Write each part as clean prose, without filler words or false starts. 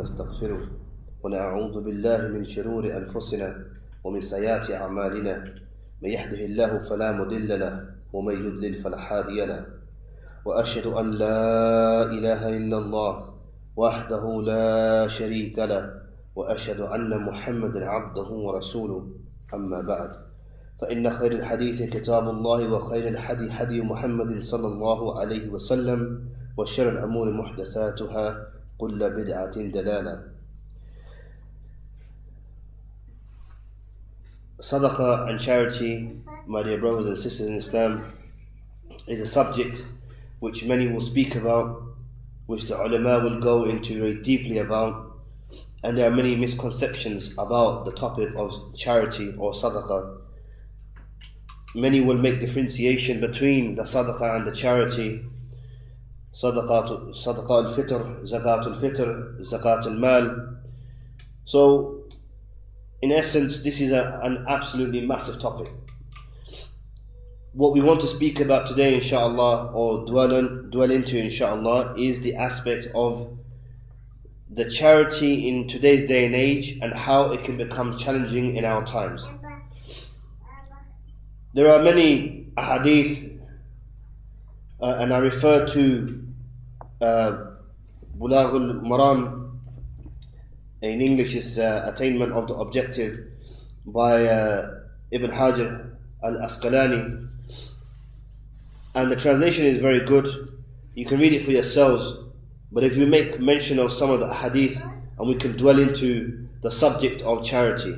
ونستغفره ونعوذ بالله من شرور أنفسنا ومن سيئات أعمالنا من يهده الله فلا مضل له ومن يضلل فلا هادي له وأشهد أن لا إله إلا الله وحده لا شريك له وأشهد أن محمدا عبده ورسوله أما بعد فإن خير الحديث كتاب الله وخير الحدي حدي محمد صلى الله عليه وسلم وشر الأمور محدثاتها كل بدعة دلالة. Sadaqah and charity, my dear brothers and sisters in Islam, is a subject which many will speak about, which the ulama will go into very deeply about, and there are many misconceptions about the topic of charity or sadaqah. Many will make differentiation between the sadaqah and the charity. Sadaqah al-fitr, zakat al-fitr, zakat al-mal. So, in essence, this is an absolutely massive topic. What we want to speak about today, inshaAllah, or dwell into, inshaAllah, is the aspect of the charity in today's day and age and how it can become challenging in our times. There are many ahadith, and I refer to Bulagh al-Maram, in English is Attainment of the Objective, by Ibn Hajar al-Asqalani, and the translation is very good. You can read it for yourselves, but if you make mention of some of the hadith, and we can dwell into the subject of charity.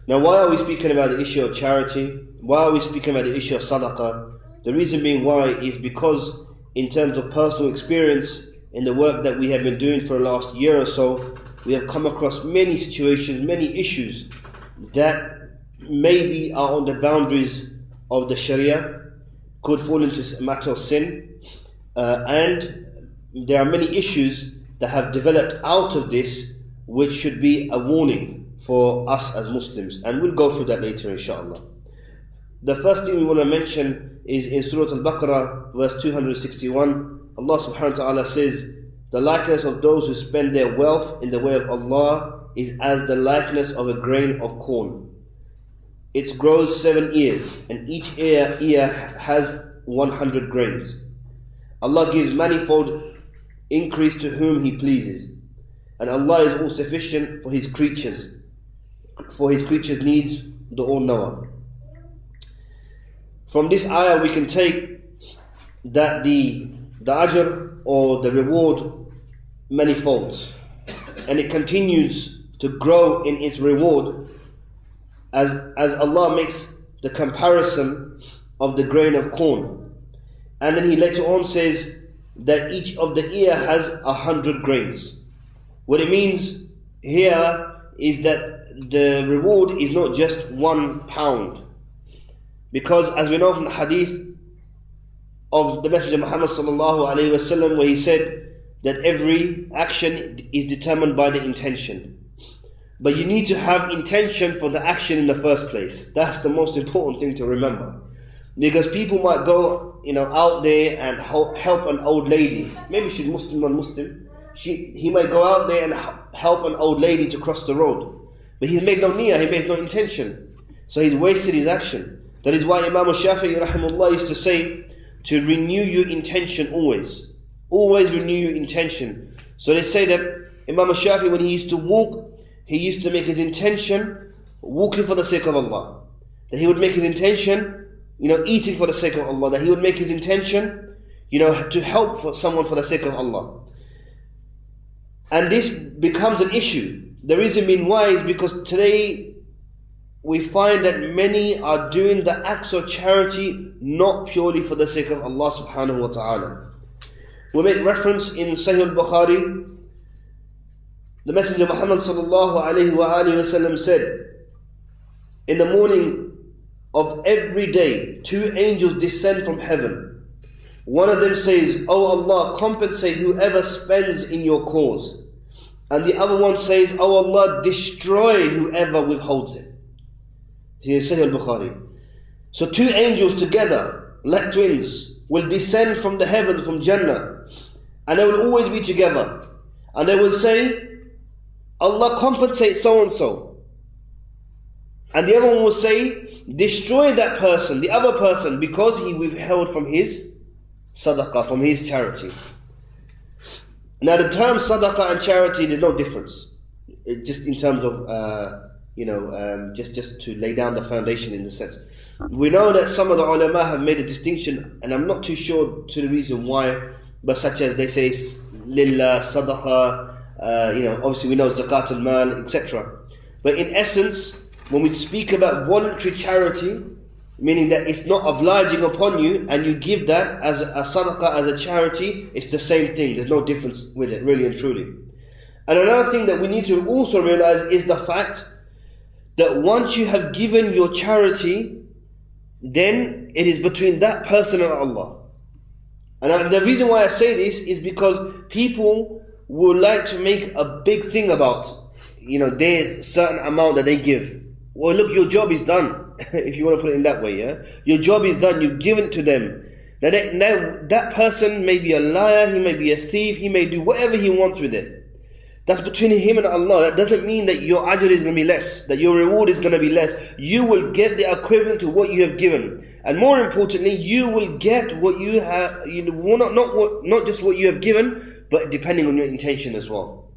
Now, why are we speaking about the issue of charity? Why are we speaking about the issue of sadaqah? The reason being why is because in terms of personal experience, in the work that we have been doing for the last year or so, we have come across many situations, many issues that maybe are on the boundaries of the Sharia, could fall into a matter of sin, and there are many issues that have developed out of this which should be a warning for us as Muslims, and we'll go through that later inshallah. The first thing we want to mention is in Surah Al-Baqarah, verse 261. Allah subhanahu wa ta'ala says, "The likeness of those who spend their wealth in the way of Allah is as the likeness of a grain of corn. It grows 7 ears, and each ear has 100 grains. Allah gives manifold increase to whom He pleases, and Allah is all sufficient for His creatures needs, the All-Knower." From this ayah we can take that the ajr or the reward manifolds, and it continues to grow in its reward as Allah makes the comparison of the grain of corn. And then He later on says that each of the ear has 100 grains. What it means here is that the reward is not just 1 pound, because as we know from the hadith of the Messenger Muhammad sallallahu alaihi wasallam, where he said that every action is determined by the intention. But you need to have intention for the action in the first place. That's the most important thing to remember. Because people might go, out there and help an old lady. Maybe she's Muslim, non-Muslim. He might go out there and help an old lady to cross the road. But he's made no niyyah, he made no intention. So he's wasted his action. That is why Imam al-Shafi'i rahimahullah used to say, to renew your intention always. Always renew your intention. So they say that Imam al-Shafi'i, when he used to walk, he used to make his intention walking for the sake of Allah. That he would make his intention, eating for the sake of Allah. That he would make his intention, to help for someone for the sake of Allah. And this becomes an issue. The reason being why is because today we find that many are doing the acts of charity not purely for the sake of Allah subhanahu wa ta'ala. We make reference in Sahih al-Bukhari, the Messenger Muhammad sallallahu alayhi wa alihi wa sallam said, in the morning of every day, 2 angels descend from heaven. One of them says, "Oh Allah, compensate whoever spends in your cause." And the other one says, "Oh Allah, destroy whoever withholds it." Here is Sahih al-Bukhari. So 2 angels together, like twins, will descend from the heavens, from Jannah, and they will always be together. And they will say, Allah compensates so and so. And the other one will say, destroy that person, the other person, because he withheld from his sadaqah, from his charity. Now the term sadaqah and charity, there's no difference. It just in terms of, just to lay down the foundation in the sense. We know that some of the ulama have made a distinction, and I'm not too sure to the reason why, but such as they say, lillah, sadaqah, obviously we know zakat al-mal, etc. But in essence, when we speak about voluntary charity, meaning that it's not obliging upon you, and you give that as a sadaqah, as a charity, it's the same thing. There's no difference with it, really and truly. And another thing that we need to also realize is the fact that once you have given your charity, then it is between that person and Allah. And the reason why I say this is because people would like to make a big thing about, their certain amount that they give. Well, look, your job is done. If you want to put it in that way, yeah? Your job is done, you've given it to them. Now that person may be a liar, he may be a thief, he may do whatever he wants with it. That's between him and Allah. That doesn't mean that your ajr is going to be less, that your reward is going to be less. You will get the equivalent to what you have given. And more importantly, you will get what you have, not just what you have given, but depending on your intention as well.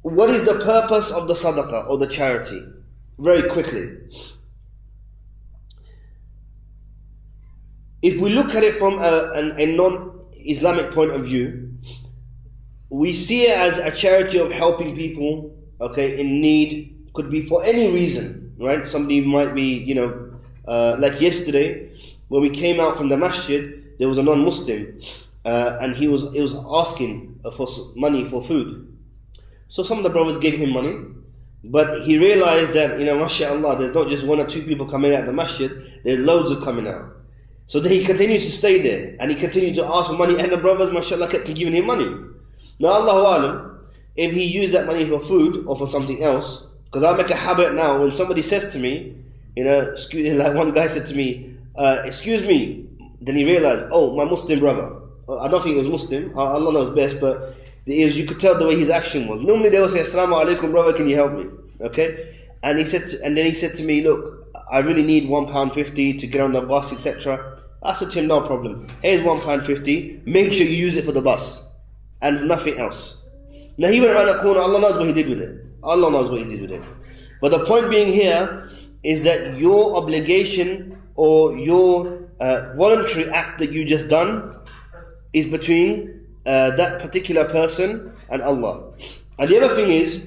What is the purpose of the sadaqah or the charity? Very quickly. If we look at it from a non-Islamic point of view, we see it as a charity of helping people, in need. Could be for any reason, right? Somebody might be, like yesterday, when we came out from the masjid, there was a non-Muslim, and he was asking for money for food. So some of the brothers gave him money, but he realized that, mashallah, there's not just one or two people coming out of the masjid, there's loads of coming out. So then he continues to stay there, and he continued to ask for money, and the brothers, mashallah, kept giving him money. Now, Allahu Alam, if he used that money for food or for something else, because I make a habit now, when somebody says to me, like one guy said to me, excuse me, then he realized, oh, my Muslim brother. I don't think he was Muslim, Allah knows best, but you could tell the way his action was. Normally they will say, Assalamu alaikum brother, can you help me? Okay? And then he said to me, look, I really need £1.50 to get on the bus, etc. I said to him, no problem. Here's £1.50, make sure you use it for the bus. And nothing else. Now he went around the corner, Allah knows what he did with it. Allah knows what he did with it. But the point being here is that your obligation or your voluntary act that you just done is between that particular person and Allah. And the other thing is,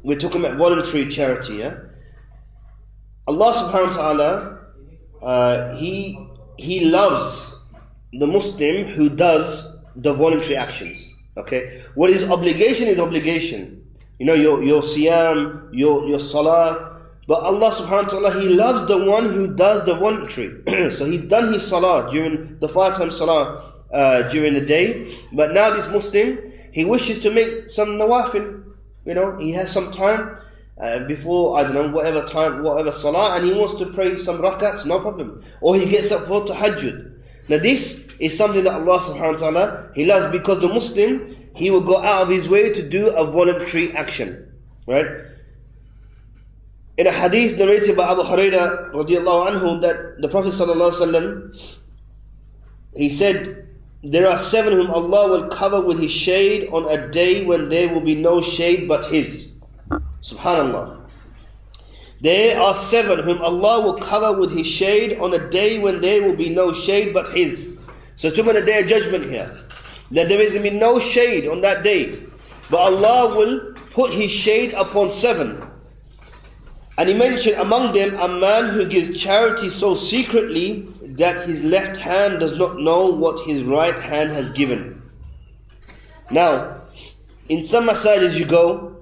we're talking about voluntary charity, yeah? Allah subhanahu wa ta'ala, He loves the Muslim who does the voluntary actions. Okay? What is obligation is obligation. Your siyam, your salah. But Allah subhanahu wa ta'ala, He loves the one who does the voluntary. So He's done His salah during the 5 times salah during the day. But now this Muslim, he wishes to make some nawafil. He has some time before, whatever salah, and he wants to pray some rakats, no problem. Or he gets up for tahajjud. Now this is something that Allah subhanahu wa ta'ala, He loves, because the Muslim, he will go out of his way to do a voluntary action. Right? In a hadith narrated by Abu Hurairah radiallahu anhu, that the Prophet sallallahu alaihi wasallam, he said, there are 7 whom Allah will cover with His shade on a day when there will be no shade but His. Subhanallah. There are 7 whom Allah will cover with His shade on a day when there will be no shade but His. So talking about the day of judgment here, that there is going to be no shade on that day, but Allah will put His shade upon 7. And He mentioned among them a man who gives charity so secretly that his left hand does not know what his right hand has given. Now, in some masajid you go,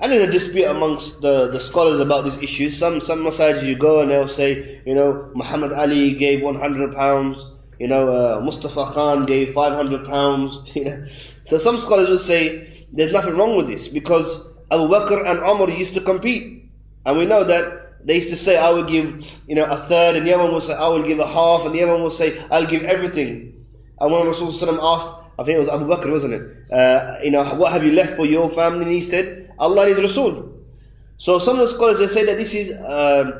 and there's a dispute amongst the scholars about this issue. Some masajid you go and they'll say, Muhammad Ali gave £100, Mustafa Khan gave £500. So some scholars will say there's nothing wrong with this, because Abu Bakr and Umar used to compete, and we know that they used to say, I will give a third, and the other one will say, I will give a half, and the other one will say, I'll give everything. And when Rasulullah asked, I think it was Abu Bakr, wasn't it? What have you left for your family? And he said, Allah and His Rasul. So some of the scholars, they say that this is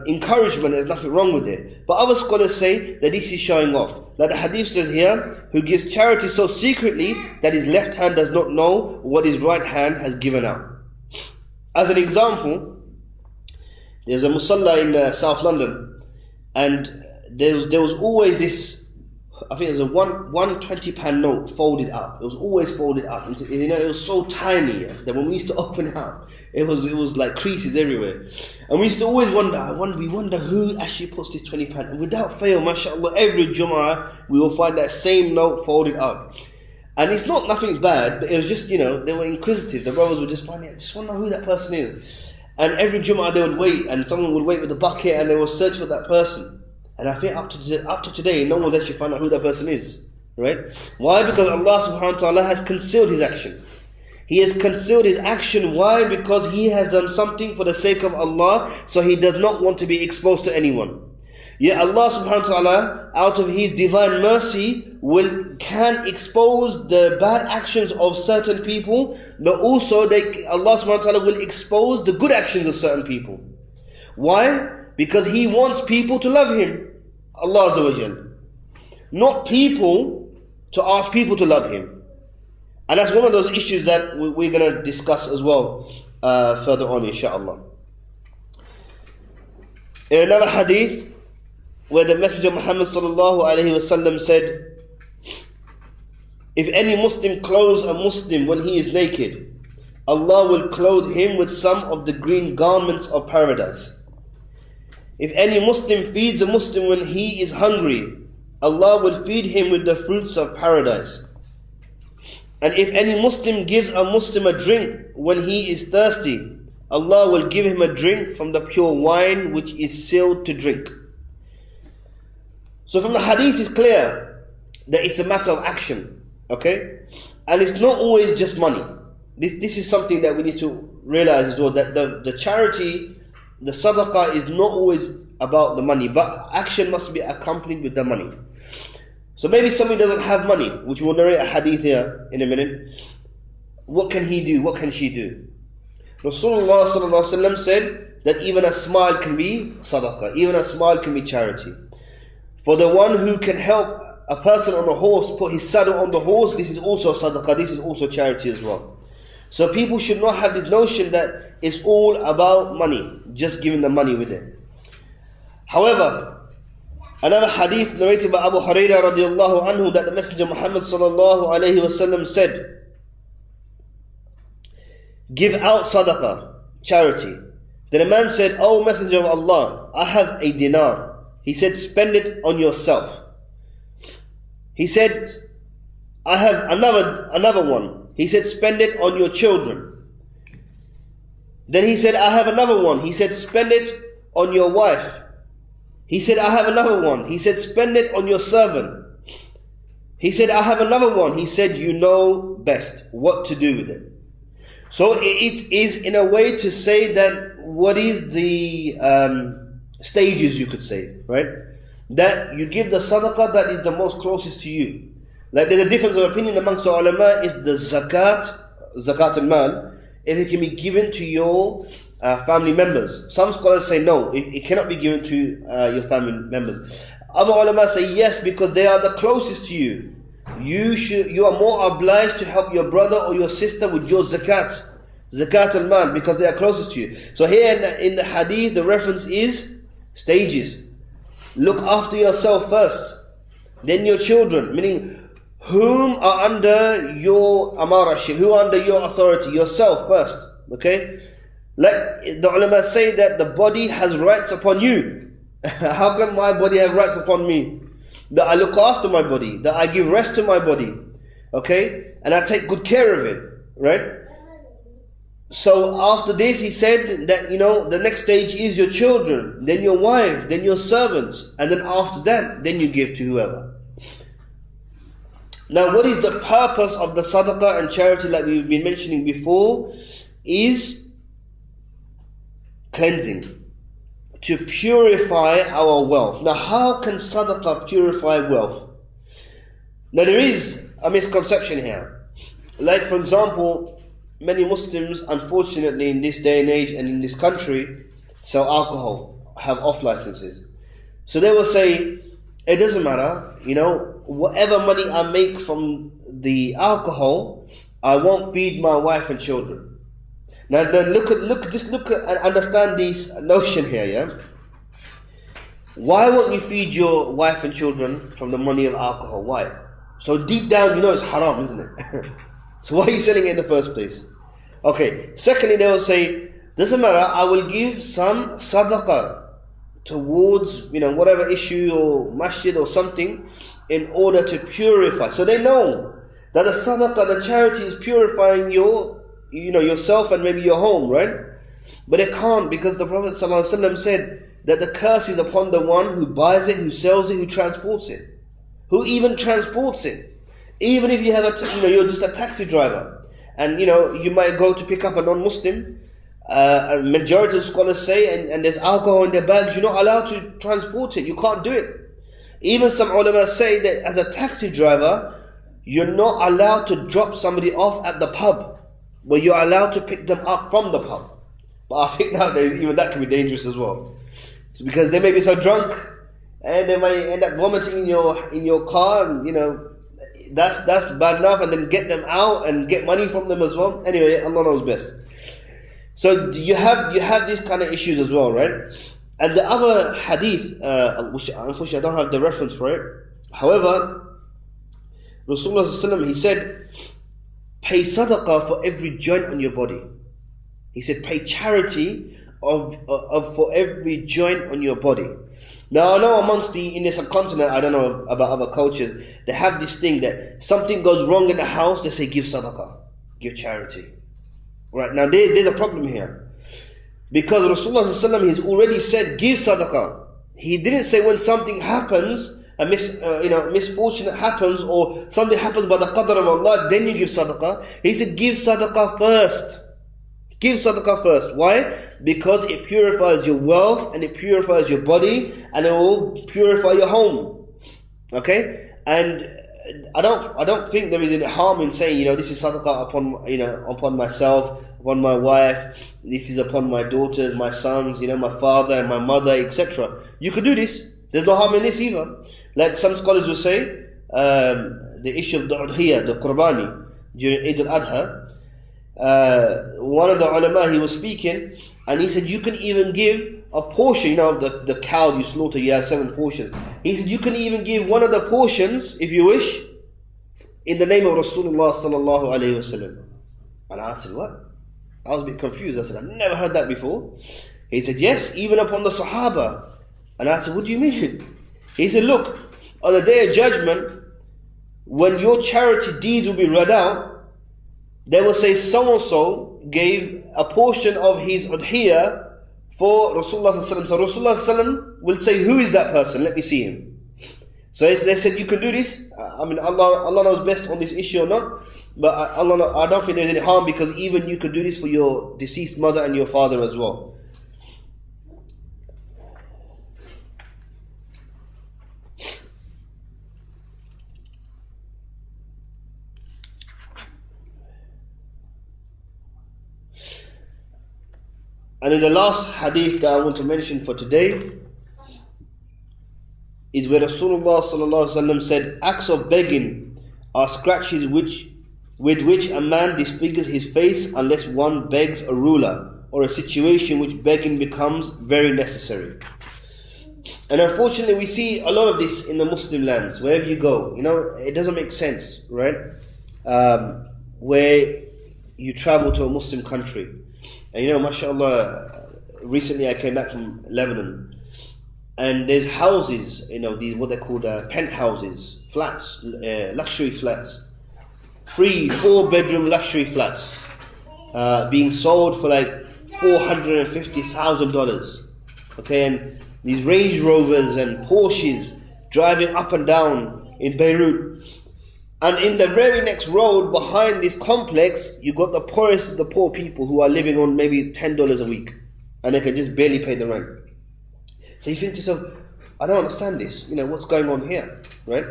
encouragement, there's nothing wrong with it. But other scholars say that this is showing off. Like the hadith says here, who gives charity so secretly that his left hand does not know what his right hand has given out. As an example, there's a musalla in South London, and there was always this, I think it was a one £20 note folded up. It was always folded up. It was so tiny that when we used to open it up, it was like creases everywhere. And we used to always wonder who actually puts this £20. And without fail, mashallah, every Jum'ah we will find that same note folded up. And it's not nothing bad, but it was just, they were inquisitive. The brothers would just find it, just want to know who that person is. And every Jum'ah they would wait, and someone would wait with a bucket and they would search for that person. And I think up to today, no one's actually found out who that person is. Right? Why? Because Allah subhanahu wa ta'ala has concealed His action. He has concealed His action. Why? Because He has done something for the sake of Allah, so He does not want to be exposed to anyone. Yet Allah subhanahu wa ta'ala, out of His divine mercy, can expose the bad actions of certain people, but also Allah subhanahu wa ta'ala will expose the good actions of certain people. Why? Because He wants people to love Him, Allah Azza wa Jal. Not people to ask people to love Him. And that's one of those issues that we're going to discuss as well further on, inshaAllah. In another hadith, where the Messenger Muhammad sallallahu alayhi wasallam said, if any Muslim clothes a Muslim when he is naked, Allah will clothe him with some of the green garments of paradise. If any Muslim feeds a Muslim when he is hungry, Allah will feed him with the fruits of paradise. And if any Muslim gives a Muslim a drink when he is thirsty, Allah will give him a drink from the pure wine which is sealed to drink. So from the hadith it's clear that it's a matter of action, okay? And it's not always just money. This is something that we need to realize as well, that the charity, the sadaqah is not always about the money, but action must be accompanied with the money. So maybe somebody doesn't have money, which we'll narrate a hadith here in a minute. What can he do? What can she do? Rasulullah sallallahu alaihi wasallam said that even a smile can be sadaqah, even a smile can be charity. For the one who can help a person on a horse put his saddle on the horse, this is also sadaqah, this is also charity as well. So people should not have this notion that it's all about money, just giving the money with it. However, another hadith narrated by Abu Hurairah radiallahu anhu, that the Messenger Muhammad sallallahu alayhi wasallam said, give out sadaqah, charity. Then a man said, O Messenger of Allah, I have a dinar. He said, spend it on yourself. He said, I have another one. He said, spend it on your children. Then he said, I have another one. He said, spend it on your wife. He said, I have another one. He said, spend it on your servant. He said, I have another one. He said, you know best what to do with it. So it is in a way to say that what is the stages, you could say, right? That you give the sadaqah that is the most closest to you. Like there's a difference of opinion amongst the ulama if the zakat al-mal, if it can be given to your family members. Some scholars say no, it cannot be given to your family members. Other ulama say yes, because they are the closest to you. You are more obliged to help your brother or your sister with your zakat al-mal, because they are closest to you. So here in the hadith, the reference is stages. Look after yourself first, then your children, meaning whom are under your amaraship, who are under your authority, yourself first, okay? Like the ulama say that the body has rights upon you. How can my body have rights upon me? That I look after my body, that I give rest to my body, okay? And I take good care of it, right? So after this he said that, the next stage is your children, then your wife, then your servants, and then after that, then you give to whoever. Now what is the purpose of the sadaqah and charity, like we've been mentioning before, is cleansing, to purify our wealth. Now how can sadaqah purify wealth? Now there is a misconception here. Like for example, many Muslims, unfortunately in this day and age and in this country, sell alcohol, have off licenses. So they will say, it doesn't matter, whatever money I make from the alcohol, I won't feed my wife and children. Now look at and understand this notion here, yeah? Why won't you feed your wife and children from the money of alcohol? Why? So deep down it's haram, isn't it? So why are you selling it in the first place? Okay, secondly they will say, doesn't matter, I will give some sadaqah towards whatever issue or masjid or something in order to purify. So they know that the sadaqah, the charity, is purifying yourself and maybe your home, right? But it can't, because the Prophet ﷺ said that the curse is upon the one who buys it, who sells it, who transports it, who even transports it. Even if you have you're just a taxi driver, and you might go to pick up a non-Muslim. A majority of scholars say, and there's alcohol in their bags, you're not allowed to transport it. You can't do it. Even some ulama say that as a taxi driver, you're not allowed to drop somebody off at the pub, but you're allowed to pick them up from the pub. But I think nowadays even that can be dangerous as well. It's because they may be so drunk and they might end up vomiting in your car, and that's bad enough, and then get them out and get money from them as well. Anyway, Allah knows best. So you have these kind of issues as well, right? And the other hadith, which unfortunately I don't have the reference for it. However, Rasulullah ﷺ, he said, pay sadaqah for every joint on your body. He said, pay charity for every joint on your body. Now I know amongst in the subcontinent, I don't know about other cultures, they have this thing that something goes wrong in the house, they say give sadaqah, give charity. Right, now there's a problem here. Because Rasulullah ﷺ has already said give sadaqah. He didn't say when something happens, a misfortune happens, or something happens by the qadr of Allah, then you give sadaqah. He said give sadaqah first. Give sadaqah first. Why? Because it purifies your wealth, and it purifies your body, and it will purify your home. Okay? And I don't think there is any harm in saying, this is sadaqah upon myself, upon my wife, this is upon my daughters, my sons, my father and my mother, etc. You could do this. There's no harm in this either. Like some scholars will say, the issue of the udhiyah, the qurbani, during Eid al-Adha, one of the ulama, he was speaking, and he said you can even give a portion, of the cow you slaughter, you have 7 portions. He said you can even give one of the portions, if you wish, in the name of Rasulullah sallallahu alayhi wasallam. And I said, what? I was a bit confused. I said, I've never heard that before. He said, yes, even upon the Sahaba. And I said, what do you mean? He said, look, on the day of judgment, when your charity deeds will be read out, they will say so-and-so gave a portion of his udhiyah for Rasulullah ﷺ. So Rasulullah ﷺ will say, who is that person? Let me see him. So they said, you can do this. Allah knows best on this issue or not. But I don't think there's any harm, because even you could do this for your deceased mother and your father as well. And in the last hadith that I want to mention for today is where Rasulullah ﷺ said, acts of begging are scratches with which a man disfigures his face unless one begs a ruler or a situation which begging becomes very necessary. And unfortunately we see a lot of this in the Muslim lands, wherever you go. It doesn't make sense, right? Where you travel to a Muslim country. And mashallah, recently I came back from Lebanon, and there's houses, these what they're called penthouses, flats, luxury flats, 3-4 bedroom luxury flats, being sold for like $450,000. Okay, and these Range Rovers and Porsches driving up and down in Beirut. And in the very next road behind this complex, you got the poorest of the poor people who are living on maybe $10 a week, and they can just barely pay the rent. So you think to yourself, I don't understand this. What's going on here, right?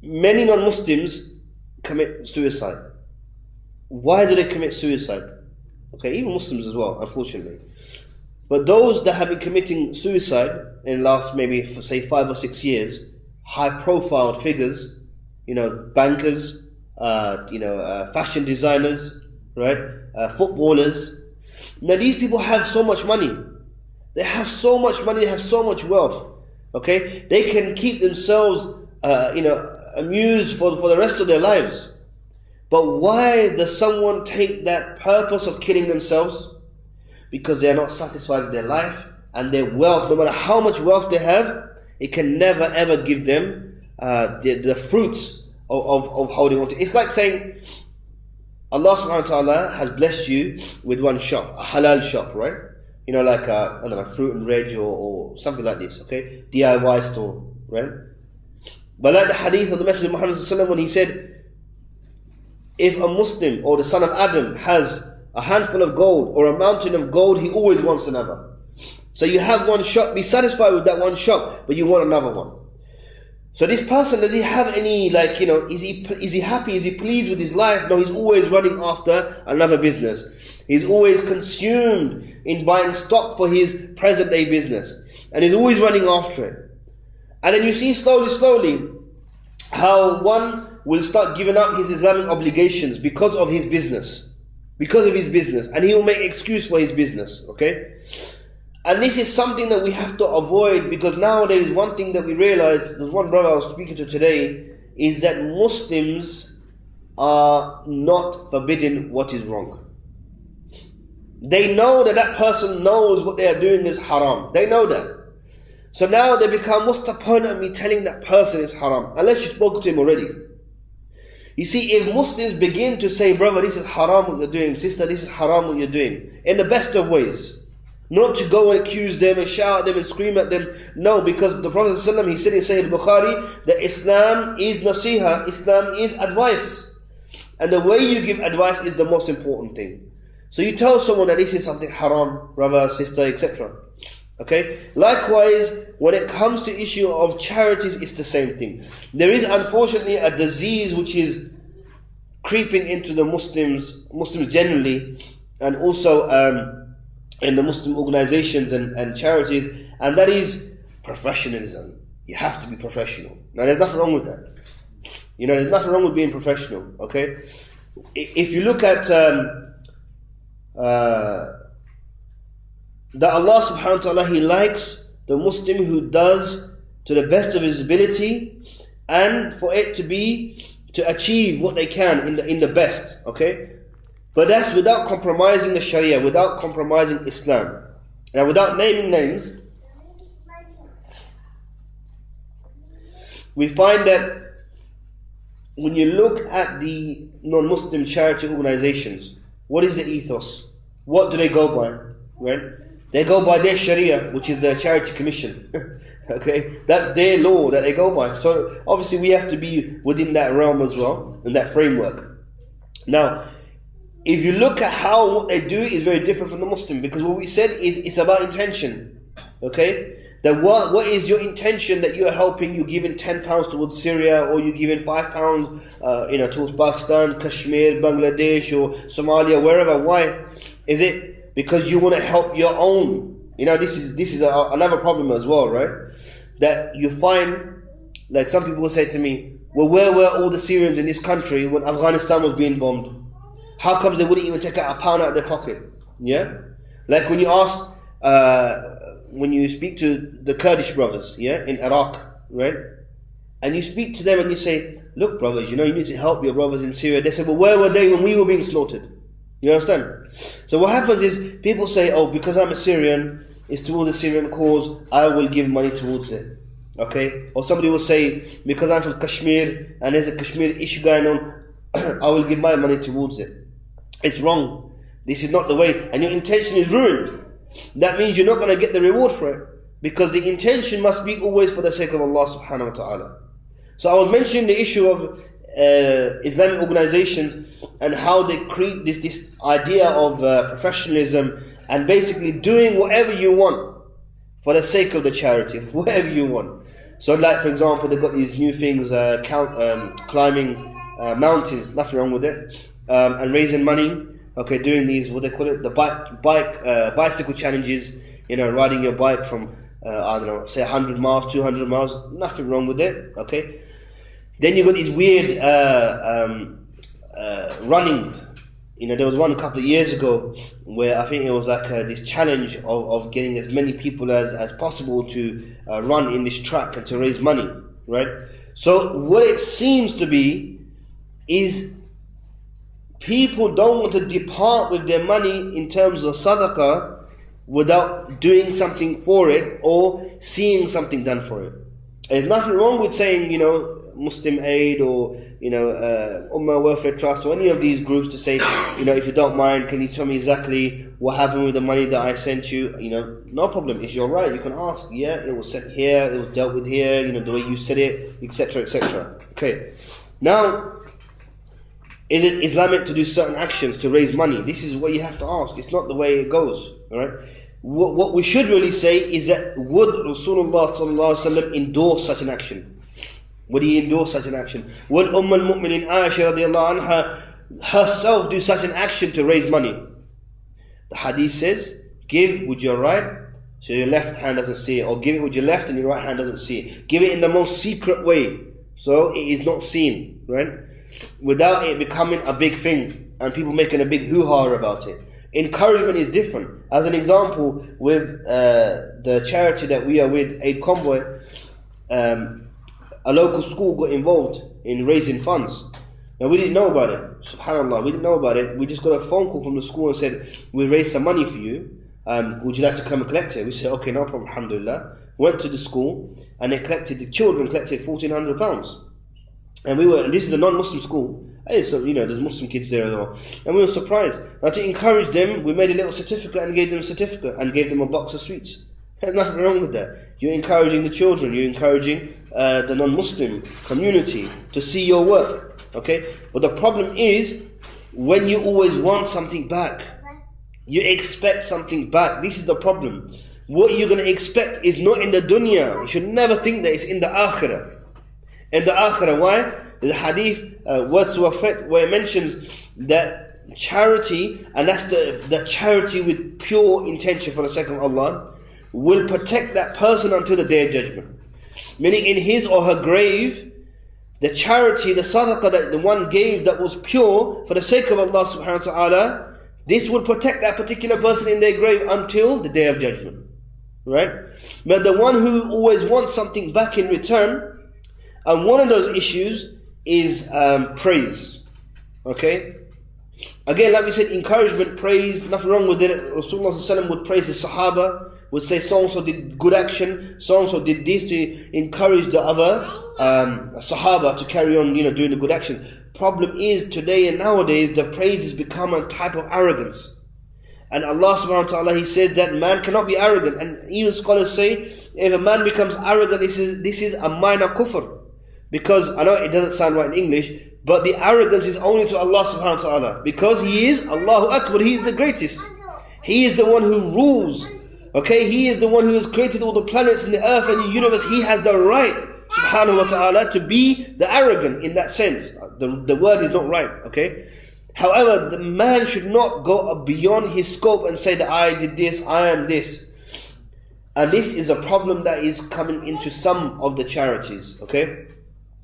many non-Muslims commit suicide. Why do they commit suicide? Okay, even Muslims as well, unfortunately. But those that have been committing suicide in the last maybe, for say, 5 or 6 years, high-profile figures, bankers, fashion designers, right, footballers. Now these people have so much money. They have so much money. They have so much wealth. Okay, they can keep themselves, amused for the rest of their lives. But why does someone take that purpose of killing themselves? Because they are not satisfied with their life and their wealth. No matter how much wealth they have, it can never ever give them the fruits of holding on to. It's like saying, Allah subhanahu wa ta'ala has blessed you with one shop, a halal shop, right? Like I don't know, fruit and veg or something like this, okay? DIY store, right? But like the hadith of the Messenger of Muhammad sallallahu alaihi wasallam, when he said, if a Muslim or the son of Adam has a handful of gold or a mountain of gold, he always wants another. So you have one shop, be satisfied with that one shop, but you want another one. So this person, does he have any, is he happy, is he pleased with his life? No, he's always running after another business. He's always consumed in buying stock for his present day business. And he's always running after it. And then you see slowly, how one will start giving up his Islamic obligations because of his business. And he will make excuse for his business, okay? And this is something that we have to avoid, because nowadays one thing that we realize, there's one brother I was speaking to today, is that Muslims are not forbidden what is wrong. They know that person knows what they are doing is haram. They know that. So now they become, what's the point of me telling that person is haram? Unless you spoke to him already. You see, if Muslims begin to say, brother, this is haram what you're doing, sister, this is haram what you're doing, in the best of ways, not to go and accuse them and shout at them and scream at them. No, because the Prophet ﷺ, he said in Sahih Bukhari that Islam is nasiha, Islam is advice. And the way you give advice is the most important thing. So you tell someone that this is something haram, brother, sister, etc. Okay? Likewise, when it comes to issue of charities, it's the same thing. There is unfortunately a disease which is creeping into the Muslims generally, and also in the Muslim organizations and charities, and that is professionalism. You have to be professional. Now there's nothing wrong with that. There's nothing wrong with being professional, okay? If you look at that Allah subhanahu wa ta'ala, He likes the Muslim who does to the best of his ability, and for it to achieve what they can in the best, okay? But that's without compromising the Sharia, without compromising Islam. Now, without naming names, we find that when you look at the non-Muslim charity organizations, what is the ethos? What do they go by? Right? They go by their Sharia, which is the Charity Commission. Okay? That's their law that they go by. So, obviously, we have to be within that realm as well, in that framework. Now, if you look at how what they do is very different from the Muslim, because what we said is it's about intention. Okay? That what is your intention that you are helping? You're giving £10 towards Syria, or you're giving £5 towards Pakistan, Kashmir, Bangladesh, or Somalia, wherever. Why? Is it because you want to help your own? This is another problem as well, right? That you find, like some people will say to me, well, where were all the Syrians in this country when Afghanistan was being bombed? How comes they wouldn't even take out a pound out of their pocket? Yeah? Like when you ask, when you speak to the Kurdish brothers, yeah, in Iraq, right? And you speak to them and you say, look brothers, you need to help your brothers in Syria. They say, well, where were they when we were being slaughtered? You understand? So what happens is, people say, oh, because I'm a Syrian, it's towards the Syrian cause, I will give money towards it. Okay? Or somebody will say, because I'm from Kashmir, and there's a Kashmir issue going on, I will give my money towards it. It's wrong. This is not the way. And your intention is ruined. That means you're not going to get the reward for it. Because the intention must be always for the sake of Allah subhanahu wa ta'ala. So I was mentioning the issue of Islamic organizations and how they create this idea of professionalism and basically doing whatever you want for the sake of the charity, whatever you want. So like, for example, they've got these new things, climbing mountains, nothing wrong with it, and raising money, okay, doing these, what they call it, the bicycle challenges, riding your bike from, I don't know, say 100 miles, 200 miles, nothing wrong with it, okay. Then you've got these weird running. There was one a couple of years ago where I think it was like this challenge of getting as many people as possible to run in this track and to raise money, right? So what it seems to be is people don't want to depart with their money in terms of sadaqah without doing something for it or seeing something done for it. There's nothing wrong with saying, Muslim Aid or Ummah Welfare Trust or any of these groups to say, if you don't mind, can you tell me exactly what happened with the money that I sent you? No problem. It's your right. You can ask. Yeah, it was sent here. It was dealt with here. The way you said it, etc., etc. Okay. Now, is it Islamic to do certain actions to raise money? This is what you have to ask. It's not the way it goes. All right. What we should really say is that would Rasulullah sallallahu alaihi wasallam endorse such an action? Would he endorse such an action? Would al-Mu'minin Aisha radiallahu anha herself do such an action to raise money? The hadith says, give with your right so your left hand doesn't see it, or give it with your left and your right hand doesn't see it. Give it in the most secret way so it is not seen, right? Without it becoming a big thing and people making a big hoo-ha about it. Encouragement is different. As an example, with the charity that we are with, Aid Convoy, a local school got involved in raising funds. Now we didn't know about it. SubhanAllah, we didn't know about it. We just got a phone call from the school and said, we raised some money for you. Would you like to come and collect it? We said, okay, no problem, alhamdulillah. Went to the school and the children collected £1,400. And this is a non-Muslim school. So, there's Muslim kids there as well. And we were surprised. Now to encourage them, we made a little certificate and gave them a certificate and gave them a box of sweets. There's nothing wrong with that. You're encouraging the children, you're encouraging the non-Muslim community to see your work. Okay? But the problem is, when you always want something back, you expect something back. This is the problem. What you're going to expect is not in the dunya. You should never think that it's in the akhirah. In the akhirah, why? The hadith, words to effect, where it mentions that charity, and that's the charity with pure intention for the sake of Allah, will protect that person until the day of judgment. Meaning in his or her grave, the charity, the sadaqah that the one gave that was pure for the sake of Allah subhanahu wa ta'ala, this will protect that particular person in their grave until the day of judgment. Right? But the one who always wants something back in return, and one of those issues is praise. Okay? Again, like we said, encouragement, praise, nothing wrong with it. Rasulullah sallallahu alaihi wasallam would praise the Sahaba, would say so-and-so did good action, so-and-so did this to encourage the other Sahaba to carry on, doing the good action. Problem is, today and nowadays, the praise has become a type of arrogance. And Allah subhanahu wa ta'ala, He says that man cannot be arrogant. And even scholars say, if a man becomes arrogant, this is a minor kufr. Because, I know it doesn't sound right in English, but the arrogance is only to Allah subhanahu wa ta'ala. Because He is Allahu Akbar, He is the greatest. He is the one who rules. Okay, He is the one who has created all the planets and the earth and the universe. He has the right, subhanahu wa ta'ala, to be the arrogant in that sense. The word is not right, okay? However, the man should not go beyond his scope and say that I did this, I am this. And this is a problem that is coming into some of the charities, okay?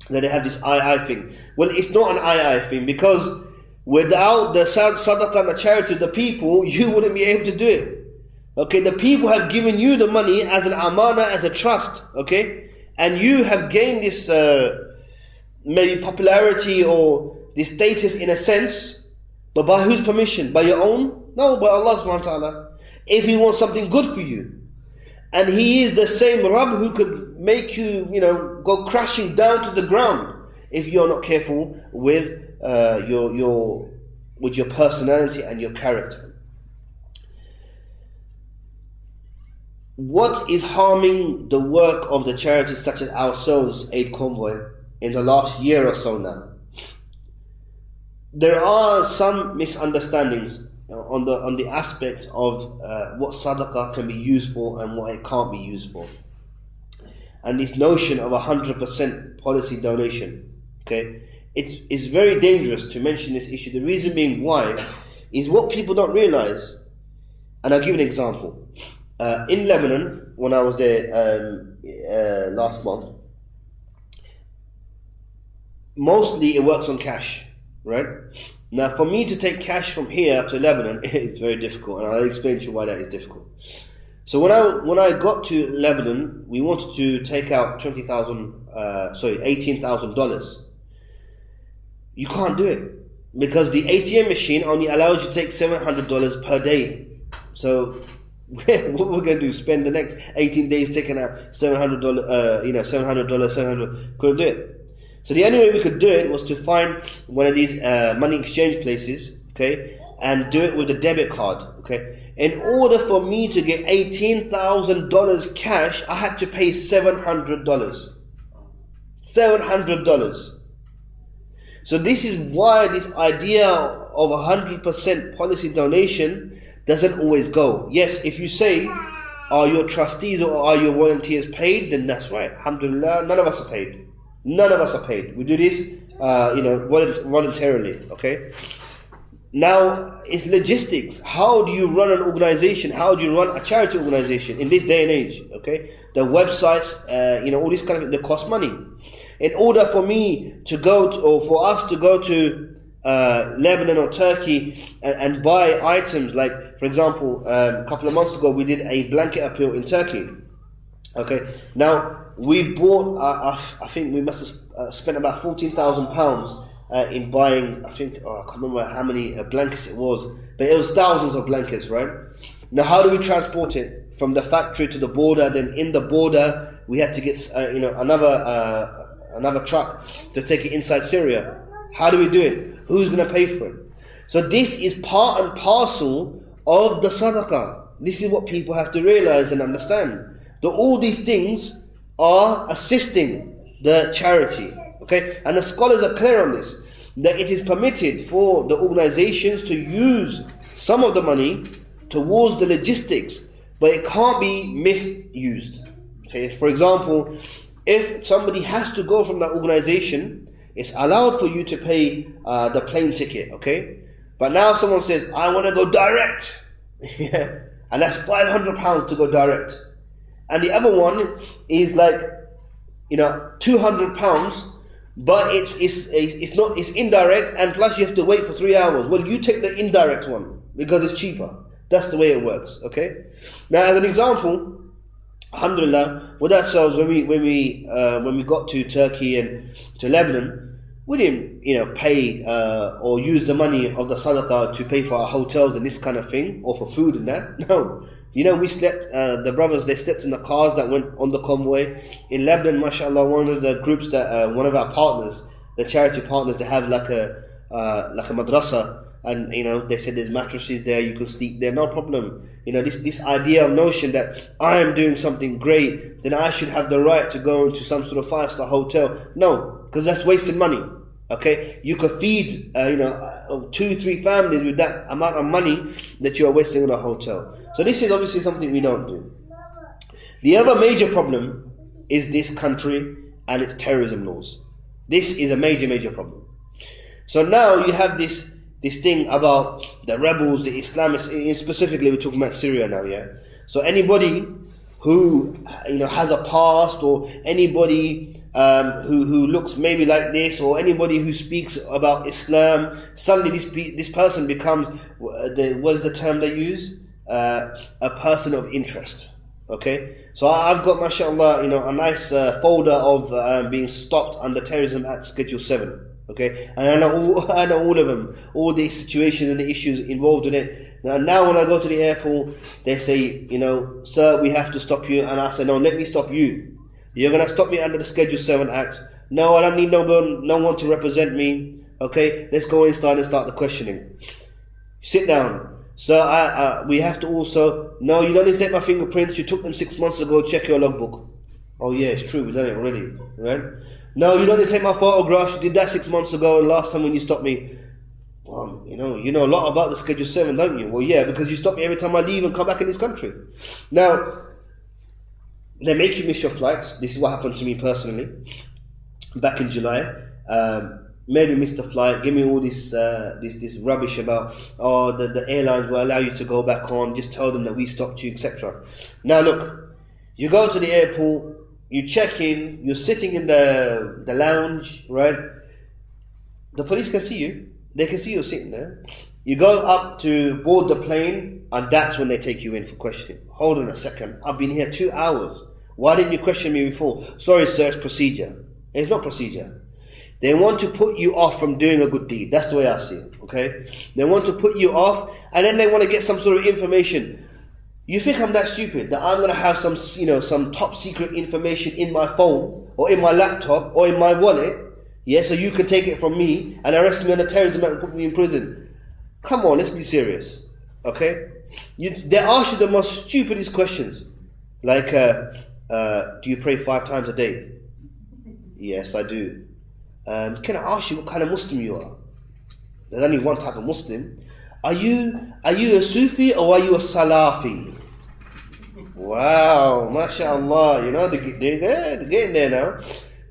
That they have this I thing. Well, it's not an I thing, because without the sadaqah and the charity of the people, you wouldn't be able to do it. Okay, the people have given you the money as an amana, as a trust, okay? And you have gained this maybe popularity or this status in a sense, but by whose permission? By your own? No, by Allah subhanahu wa ta'ala. If He wants something good for you, and He is the same Rabb who could make you, go crashing down to the ground if you're not careful with your personality and your character. What is harming the work of the charities such as ourselves, Aid Convoy, in the last year or so now? There are some misunderstandings on the aspect of what sadaqah can be used for and what it can't be used for. and this notion of 100% policy donation. Okay, it's very dangerous to mention this issue. The reason being why is what people don't realize, and I'll give an example. In Lebanon, when I was there last month, mostly it works on cash, right? Now, for me to take cash from here to Lebanon, it's very difficult, and I'll explain to you why that is difficult. So when I got to Lebanon, we wanted to take out $18,000. You can't do it because the ATM machine only allows you to take $700 per day. So what we're going to do? Spend the next 18 days taking out $700? $700. Couldn't do it. So the only way we could do it was to find one of these money exchange places, okay, and do it with a debit card, okay. In order for me to get $18,000 cash, I had to pay $700. $700. So this is why this idea of 100% policy donation doesn't always go. Yes, if you say, are your trustees or are your volunteers paid, then that's right. Alhamdulillah, none of us are paid. None of us are paid. We do this, voluntarily. Okay. Now it's logistics. How do you run an organization? How do you run a charity organization in this day and age? Okay. The websites, all this kind of they cost money. In order for me to go to, or for us to go to Lebanon or Turkey and buy items, like for example, a couple of months ago we did a blanket appeal in Turkey. Okay. Now we bought, I think we must have spent about £14,000 in buying, I can't remember how many blankets it was, but it was thousands of blankets, right? Now how do we transport it from the factory to the border? Then in the border we had to get another truck to take it inside Syria. How do we do it? Who's going to pay for it? So this is part and parcel of the sadaqah. This is what people have to realize and understand, that all these things are assisting the charity, okay? And the scholars are clear on this, that it is permitted for the organizations to use some of the money towards the logistics, but it can't be misused. Okay? For example, if somebody has to go from that organization, it's allowed for you to pay the plane ticket, okay? But now someone says, I want to go direct, and that's £500 to go direct. And the other one is like, £200, but it's indirect, and plus you have to wait for 3 hours. Well, you take the indirect one because it's cheaper. That's the way it works. Okay. Now, as an example, alhamdulillah, with ourselves, when we got to Turkey and to Lebanon, we didn't pay or use the money of the sadaqah to pay for our hotels and this kind of thing, or for food and that. No. We slept, the brothers, they slept in the cars that went on the convoy. In Lebanon, mashallah, one of the groups that, one of our partners, the charity partners, they have like a madrasa, and they said there's mattresses there, you can sleep there, no problem. This idea of notion that I am doing something great, then I should have the right to go into some sort of 5-star hotel. No, because that's wasting money. Okay, you could feed 2-3 families with that amount of money that you are wasting in a hotel. So this is obviously something we don't do. The other major problem is this country and its terrorism laws. This is a major problem. So now you have this thing about the rebels, the Islamists. Specifically, we're talking about Syria now. Yeah. So anybody who has a past, or anybody who looks maybe like this, or anybody who speaks about Islam, suddenly this person becomes what is the term they use? A person of interest. Okay, so I've got, mashallah, a nice folder of being stopped under Terrorism Act Schedule 7. Okay, and I know all of them, all the situations and the issues involved in it. Now when I go to the airport, they say, sir, we have to stop you, and I say, no, let me stop you. You're going to stop me under the Schedule 7 Act. No, I don't need no one to represent me. Okay, let's go inside and start the questioning. Sit down. So we have to also, no, you don't need to take my fingerprints, you took them 6 months ago, check your logbook. Oh yeah, it's true, we've done it already, right? No, you don't need to take my photographs, you did that 6 months ago, and last time when you stopped me. Well, you know a lot about the Schedule 7, don't you? Well, yeah, because you stop me every time I leave and come back in this country. Now, They make you miss your flights. This is what happened to me personally back in July. Maybe miss the flight. Give me all this rubbish about the airlines will allow you to go back on. Just tell them that we stopped you, etc. Now look, you go to the airport, you check in, you're sitting in the lounge, right? The police can see you. They can see you sitting there. You go up to board the plane, and that's when they take you in for questioning. Hold on a second. I've been here 2 hours. Why didn't you question me before? Sorry, sir, it's procedure. It's not procedure. They want to put you off from doing a good deed. That's the way I see it, okay? They want to put you off, and then they want to get some sort of information. You think I'm that stupid, that I'm going to have some top secret information in my phone, or in my laptop, or in my wallet, yeah, so you can take it from me, and arrest me on a terrorism act and put me in prison? Come on, let's be serious, okay? They ask you the most stupidest questions. Like, do you pray 5 times a day? Yes, I do. Can I ask you what kind of Muslim you are? There's only one type of Muslim. Are you a Sufi or are you a Salafi? Wow, mashallah, they're getting there now.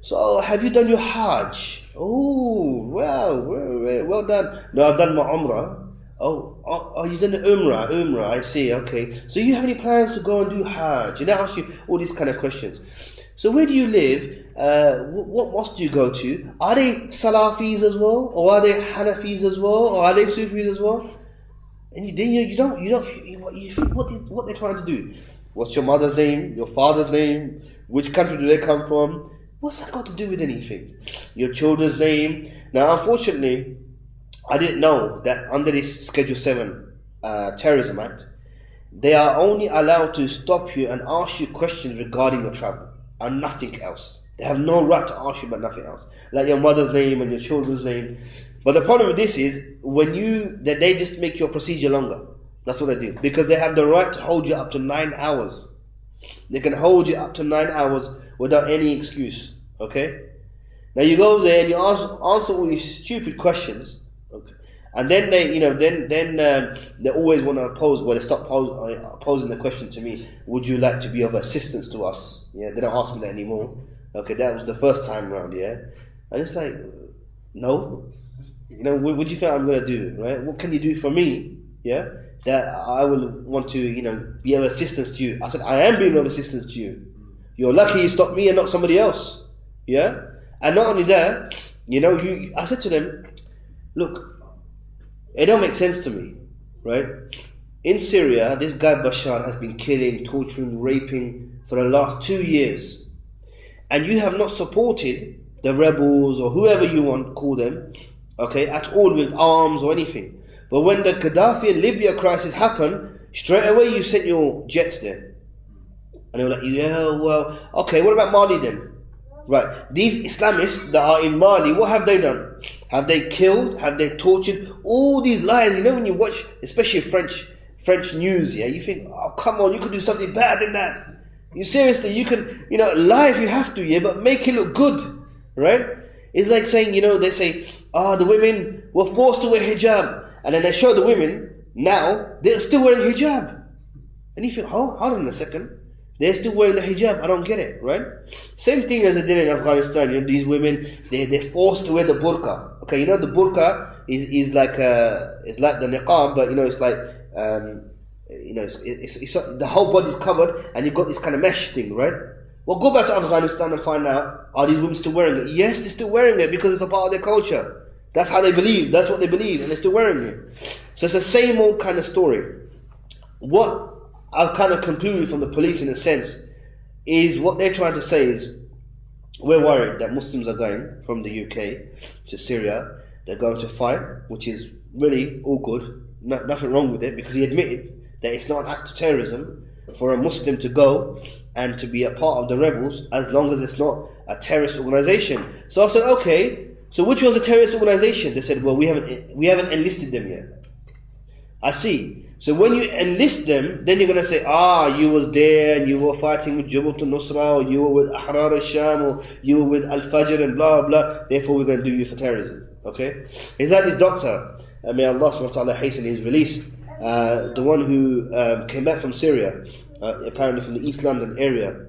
So, have you done your Hajj? Oh, wow, well done. No, I've done my Umrah. Oh, you done the Umrah, I see, okay. So you have any plans to go and do Hajj? And they ask you all these kind of questions. So where do you live? What mosque do you go to? Are they Salafis as well? Or are they Hanafis as well? Or are they Sufis as well? And what they're trying to do? What's your mother's name? Your father's name? Which country do they come from? What's that got to do with anything? Your children's name? Now, unfortunately, I didn't know that under this Schedule 7 Terrorism Act, they are only allowed to stop you and ask you questions regarding your travel and nothing else. They have no right to ask you about nothing else, like your mother's name and your children's name. But the problem with this is that they just make your procedure longer. That's what they do, because they have the right to hold you up to 9 hours. They can hold you up to 9 hours without any excuse. Okay. Now you go there and you answer all these stupid questions. Okay. And then they always want to pose. Well, they stop posing the question to me. Would you like to be of assistance to us? Yeah, they don't ask me that anymore. Okay, that was the first time around. Yeah, and it's like, no. What do you think I'm gonna do? Right? What can you do for me? Yeah, that I will want to be of assistance to you. I said, I am being of assistance to you. You're lucky you stopped me and not somebody else. Yeah, and not only that, I said to them, look. It don't make sense to me, right? In Syria, this guy Bashar has been killing, torturing, raping for the last 2 years. And you have not supported the rebels or whoever you want to call them, okay, at all with arms or anything. But when the Gaddafi and Libya crisis happened, straight away you sent your jets there. And they were like, yeah, well, okay, what about Mali then? Right, these Islamists that are in Mali, what have they done? Have they killed? Have they tortured? All these lies, when you watch, especially French news, yeah, you think, oh, come on, you could do something better than that. You seriously, you can, lie if you have to, yeah, but make it look good, right? It's like saying, they say, the women were forced to wear hijab, and then they show the women, now, they're still wearing hijab. And you think, hold on a second. They're still wearing the hijab. I don't get it, right? Same thing as they did in Afghanistan. These women, they're forced to wear the burqa. Okay, the burqa is like it's like the niqab, but it's like it's the whole body's covered, and you've got this kind of mesh thing, right? Well, go back to Afghanistan and find out, are these women still wearing it? Yes, they're still wearing it because it's a part of their culture. That's how they believe. That's what they believe, and they're still wearing it. So it's the same old kind of story. What I've kind of concluded from the police, in a sense, is what they're trying to say is, we're worried that Muslims are going from the UK to Syria. They're going to fight, which is really all good. Nothing wrong with it, because he admitted that it's not an act of terrorism for a Muslim to go and to be a part of the rebels, as long as it's not a terrorist organization. So I said, okay, so which was a terrorist organization? They said, well, we haven't enlisted them yet. I see. So when you enlist them, then you're going to say, you was there and you were fighting with Jabhat al-Nusra, or you were with Ahrar al-Sham, or you were with Al-Fajr and blah, blah, therefore we're going to do you for terrorism. Okay? Is that his doctor? May Allah subhanahu wa ta'ala hasten his release. The one who came back from Syria, apparently from the East London area.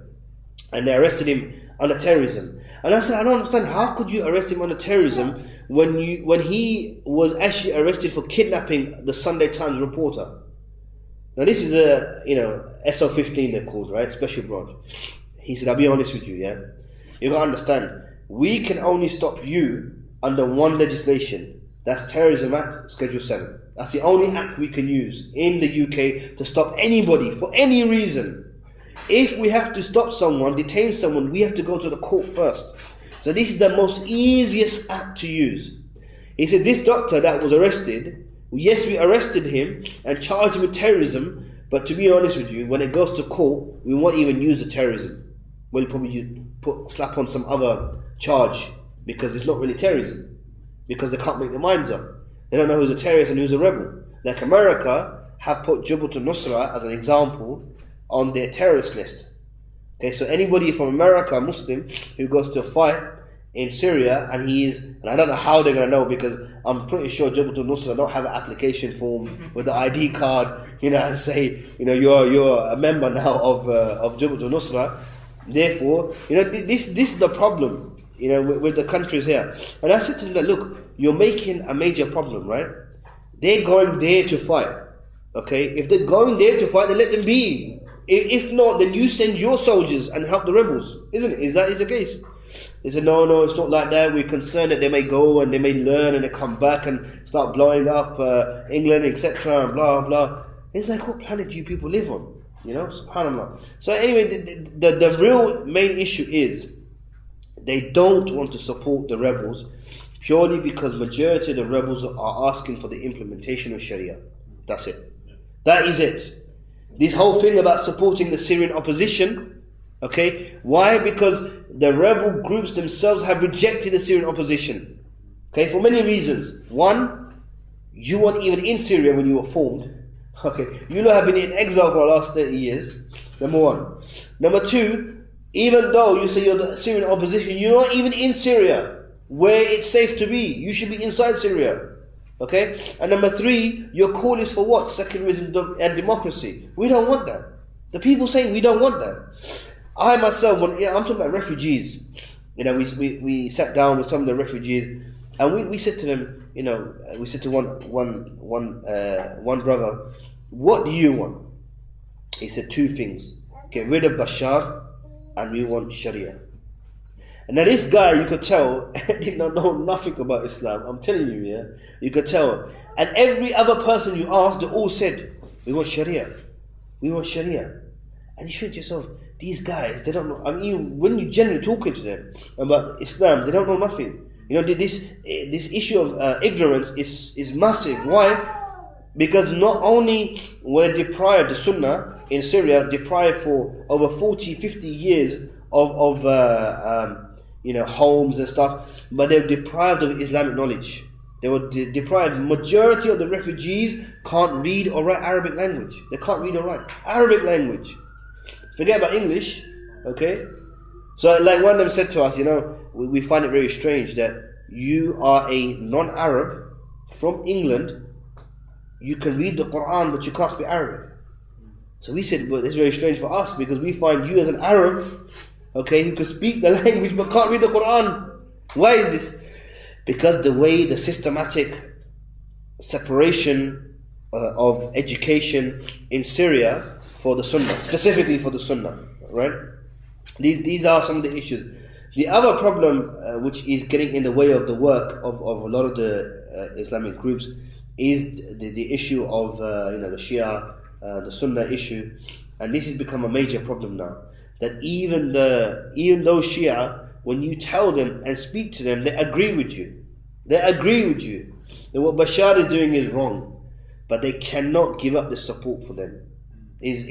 and they arrested him under terrorism. And I said, I don't understand, how could you arrest him under terrorism when he was actually arrested for kidnapping the Sunday Times reporter? Now this is a, SO15 they're called, right? Special branch. He said, I'll be honest with you, yeah? You gotta understand, we can only stop you under one legislation. That's Terrorism Act, Schedule 7. That's the only act we can use in the UK to stop anybody for any reason. If we have to stop someone, detain someone, we have to go to the court first. So this is the most easiest act to use. He said, this doctor that was arrested, yes, we arrested him and charged him with terrorism, but to be honest with you, when it goes to court, we won't even use the terrorism. We'll probably slap on some other charge, because it's not really terrorism, because they can't make their minds up. They don't know who's a terrorist and who's a rebel. Like America have put Jabhat al-Nusra as an example on their terrorist list. Okay, so anybody from America, Muslim, who goes to a fight in Syria and and I don't know how they're going to know, because I'm pretty sure Jabhat al-Nusra don't have an application form with the ID card, and say, you're a member now of Jabhat al-Nusra. Therefore, this is the problem, with the countries here. And I said to them, look, you're making a major problem, right? They're going there to fight. Okay, if they're going there to fight, then let them be. If not, then you send your soldiers and help the rebels, isn't it? Is that the case? They said, no, it's not like that. We're concerned that they may go and they may learn and they come back and start blowing up England, etc. and blah blah. It's like, what planet do you people live on? Subhanallah. So anyway, the real main issue is they don't want to support the rebels purely because majority of the rebels are asking for the implementation of Sharia. That's it. That is it. This whole thing about supporting the Syrian opposition, okay? Why? Because the rebel groups themselves have rejected the Syrian opposition. Okay, for many reasons. One, you weren't even in Syria when you were formed. Okay, you lot have been in exile for the last 30 years. Number one. Number two, even though you say you're the Syrian opposition, you're not even in Syria, where it's safe to be. You should be inside Syria. Okay? And number three, your call is for what? Secularism and democracy. We don't want that. The people saying we don't want that. I myself, I'm talking about refugees. We sat down with some of the refugees, and we said to them, we said to one brother, what do you want? He said two things: get rid of Bashar, and we want Sharia. And now this guy, you could tell, did not know nothing about Islam. I'm telling you, yeah, you could tell. And every other person you asked, they all said, we want Sharia. We want Sharia. And you think to yourself, these guys, they don't know. I mean, when you generally talking to them about Islam, they don't know nothing. This issue of ignorance is massive. Why? Because not only were deprived, the Sunnah in Syria, deprived for over 40, 50 years of homes and stuff, but they were deprived of Islamic knowledge. They were deprived. Majority of the refugees can't read or write Arabic language. They can't read or write Arabic language. Forget about English, okay? So like one of them said to us, we find it very strange that you are a non-Arab from England, you can read the Quran but you can't speak Arabic. So we said, well, it's very strange for us because we find you as an Arab, okay, who can speak the language but can't read the Quran. Why is this? Because the systematic separation of education in Syria for the Sunnah, specifically for the Sunnah, right? These are some of the issues. The other problem which is getting in the way of the work of a lot of the Islamic groups is the issue of the Shia, the Sunnah issue, and this has become a major problem now. That even those Shia, when you tell them and speak to them, they agree with you. They agree with you that what Bashar is doing is wrong, but they cannot give up the support for them. It's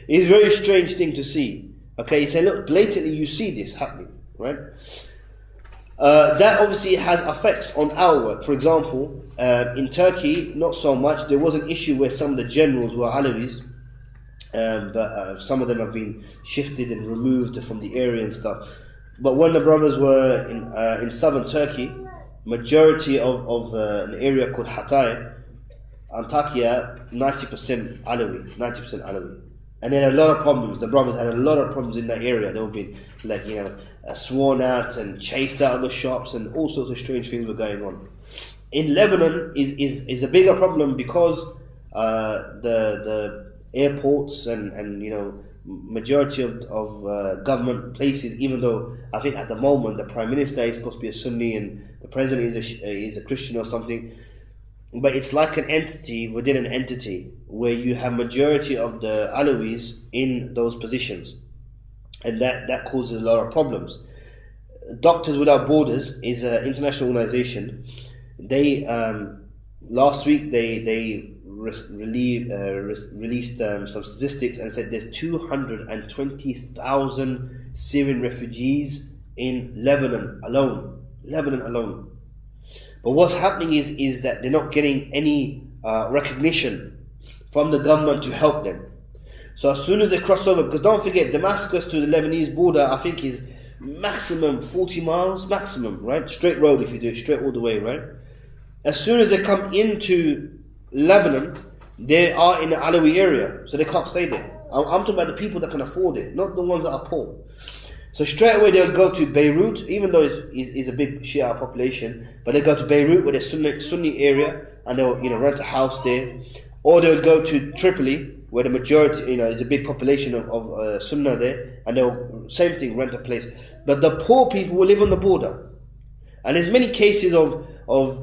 a very strange thing to see. Okay, you say, look, blatantly you see this happening, right? That obviously has effects on our work. For example, in Turkey, not so much. There was an issue where some of the generals were Alawis, but some of them have been shifted and removed from the area and stuff. But when the brothers were in southern Turkey, majority of an area called Hatay, Antakya, 90% Alawi, 90% Alawi. And they had a lot of problems. The brothers had a lot of problems in that area. They were being, like, sworn at and chased out of the shops, and all sorts of strange things were going on. In Lebanon is a bigger problem because the airports and majority of government places, even though I think at the moment the Prime Minister is supposed to be a Sunni and the President is a Christian or something, but it's like an entity within an entity where you have majority of the Alawis in those positions, and that causes a lot of problems. Doctors Without Borders is an international organization. They last week they released some statistics and said there's 220,000 Syrian refugees in Lebanon alone. But what's happening is that they're not getting any recognition from the government to help them. So as soon as they cross over, because don't forget, Damascus to the Lebanese border, I think is maximum 40 miles, maximum, right? Straight road if you do it straight all the way, right? As soon as they come into Lebanon, they are in the Alawi area, so they can't stay there. I'm talking about the people that can afford it, not the ones that are poor. So straight away they'll go to Beirut, even though it's a big Shia population, but they go to Beirut where there's Sunni area, and they'll rent a house there, or they'll go to Tripoli where the majority is a big population of Sunnah there, and they'll same thing, rent a place. But the poor people will live on the border, and there's many cases of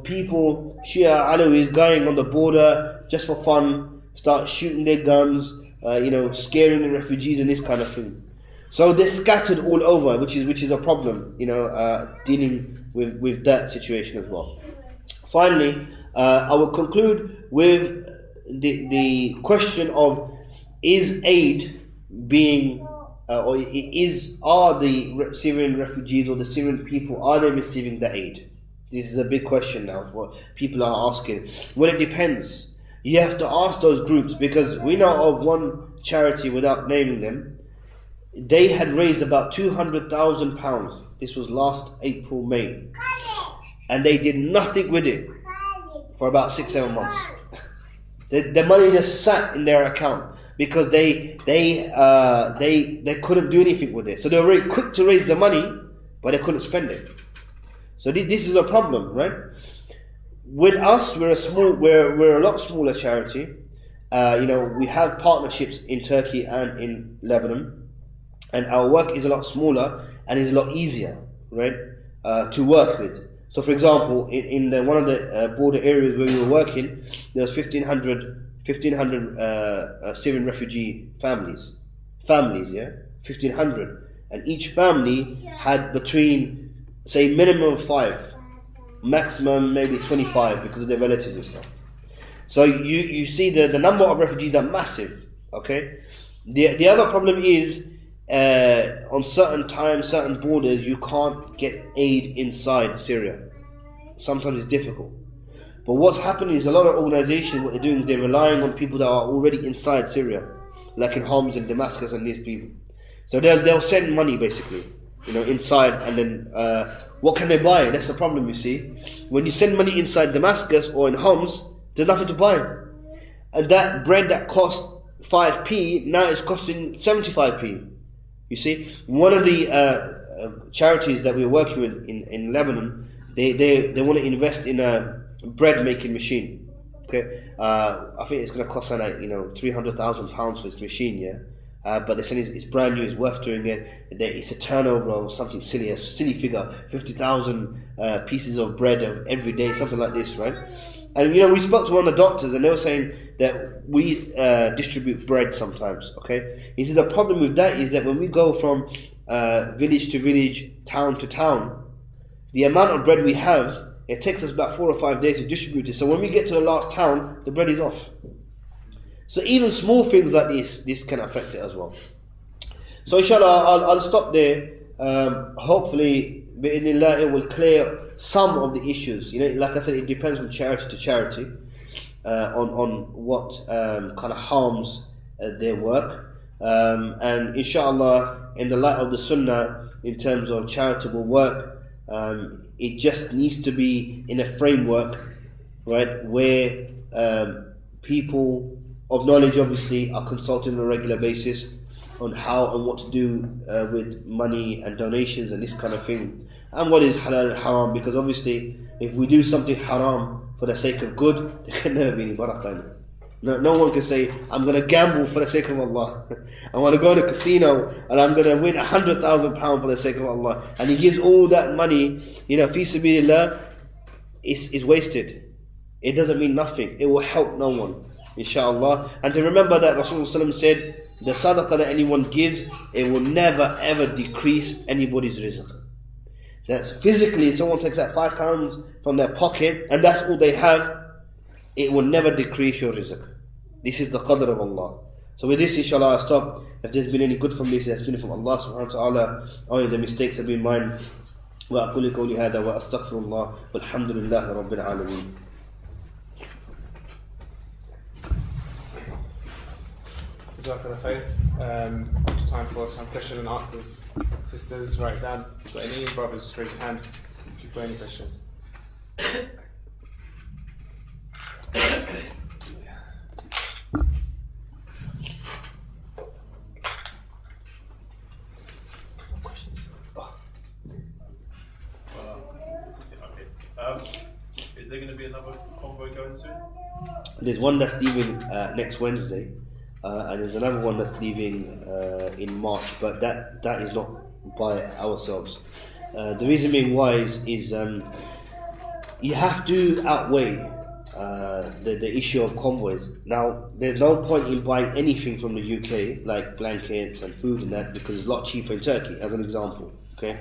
people, Shia Alawis, going on the border just for fun, start shooting their guns, scaring the refugees and this kind of thing. So they're scattered all over, which is a problem, dealing with that situation as well. Finally, I will conclude with the question of, is aid being are the Syrian refugees or the Syrian people, are they receiving the aid? This is a big question now, what people are asking. Well, it depends. You have to ask those groups, because we know of one charity, without naming them, they had raised about £200,000. This was last April, May. And they did nothing with it for about 6-7 months. The money just sat in their account because they couldn't do anything with it. So they were very quick to raise the money, but they couldn't spend it. So this is a problem, right? With us, we're a lot smaller charity. We have partnerships in Turkey and in Lebanon, and our work is a lot smaller and is a lot easier, right, to work with. So, for example, in one of the border areas where we were working, there was 1,500 Syrian refugee families, 1,500, and each family had between, say, minimum of 5, maximum maybe 25 because of their relatives and stuff. So you see the number of refugees are massive. Okay, the other problem is on certain times, certain borders, you can't get aid inside Syria. Sometimes it's difficult. But what's happening is a lot of organizations, what they're doing is they're relying on people that are already inside Syria, like in Homs and Damascus and these people. So they'll send money basically, inside, and then what can they buy? That's the problem, you see. When you send money inside Damascus or in Homs, there's nothing to buy. And that bread that cost 5p, now it's costing 75p. You see, one of the charities that we're working with in Lebanon, they want to invest in a bread making machine. Okay, I think it's going to cost like £300,000 for this machine, yeah. But they're saying it's brand new, it's worth doing it. It's a turnover of something silly, a silly figure, 50,000 pieces of bread every day, something like this, right? And we spoke to one of the doctors, and they were saying that we distribute bread sometimes. Okay, he said the problem with that is that when we go from village to village, town to town, the amount of bread we have, it takes us about 4 or 5 days to distribute it. So when we get to the last town, the bread is off. So even small things like this can affect it as well. So inshallah, I'll stop there. Hopefully, bi'idhnillah, it will clear some of the issues. Like I said, it depends from charity to charity on what kind of harms their work. And inshallah, in the light of the sunnah, in terms of charitable work, it just needs to be in a framework, right, where people of knowledge obviously are consulted on a regular basis on how and what to do with money and donations and this kind of thing, and what is halal and haram, because obviously if we do something haram for the sake of good, there can never be any barakah in it. No one can say, I'm going to gamble for the sake of Allah. I want to go to a casino and I'm going to win £100,000 for the sake of Allah. And he gives all that money, fi sabilillah, is wasted. It doesn't mean nothing. It will help no one, inshallah. And to remember that Rasulullah said, the sadaqah that anyone gives, it will never ever decrease anybody's rizq. That's physically, if someone takes that £5 from their pocket and that's all they have, it will never decrease your rizq. This is the qadr of Allah. So with this, inshallah, I'll stop. If there's been any good from this, it's been from Allah subhanahu wa ta'ala. Only the mistakes have been mine. وأقول قولي هذا وأستغفر الله والحمد لله رب العالمين. Time for some question and answers. Sisters, write down. Got any? Brothers, raise your hands if you've got any questions. Is there going to be another convoy going soon? There's one that's leaving next Wednesday, and there's another one that's leaving in March, but that is not by ourselves. The reason being why is you have to outweigh the issue of convoys. Now, there's no point in buying anything from the UK, like blankets and food and that, because it's a lot cheaper in Turkey, as an example. Okay,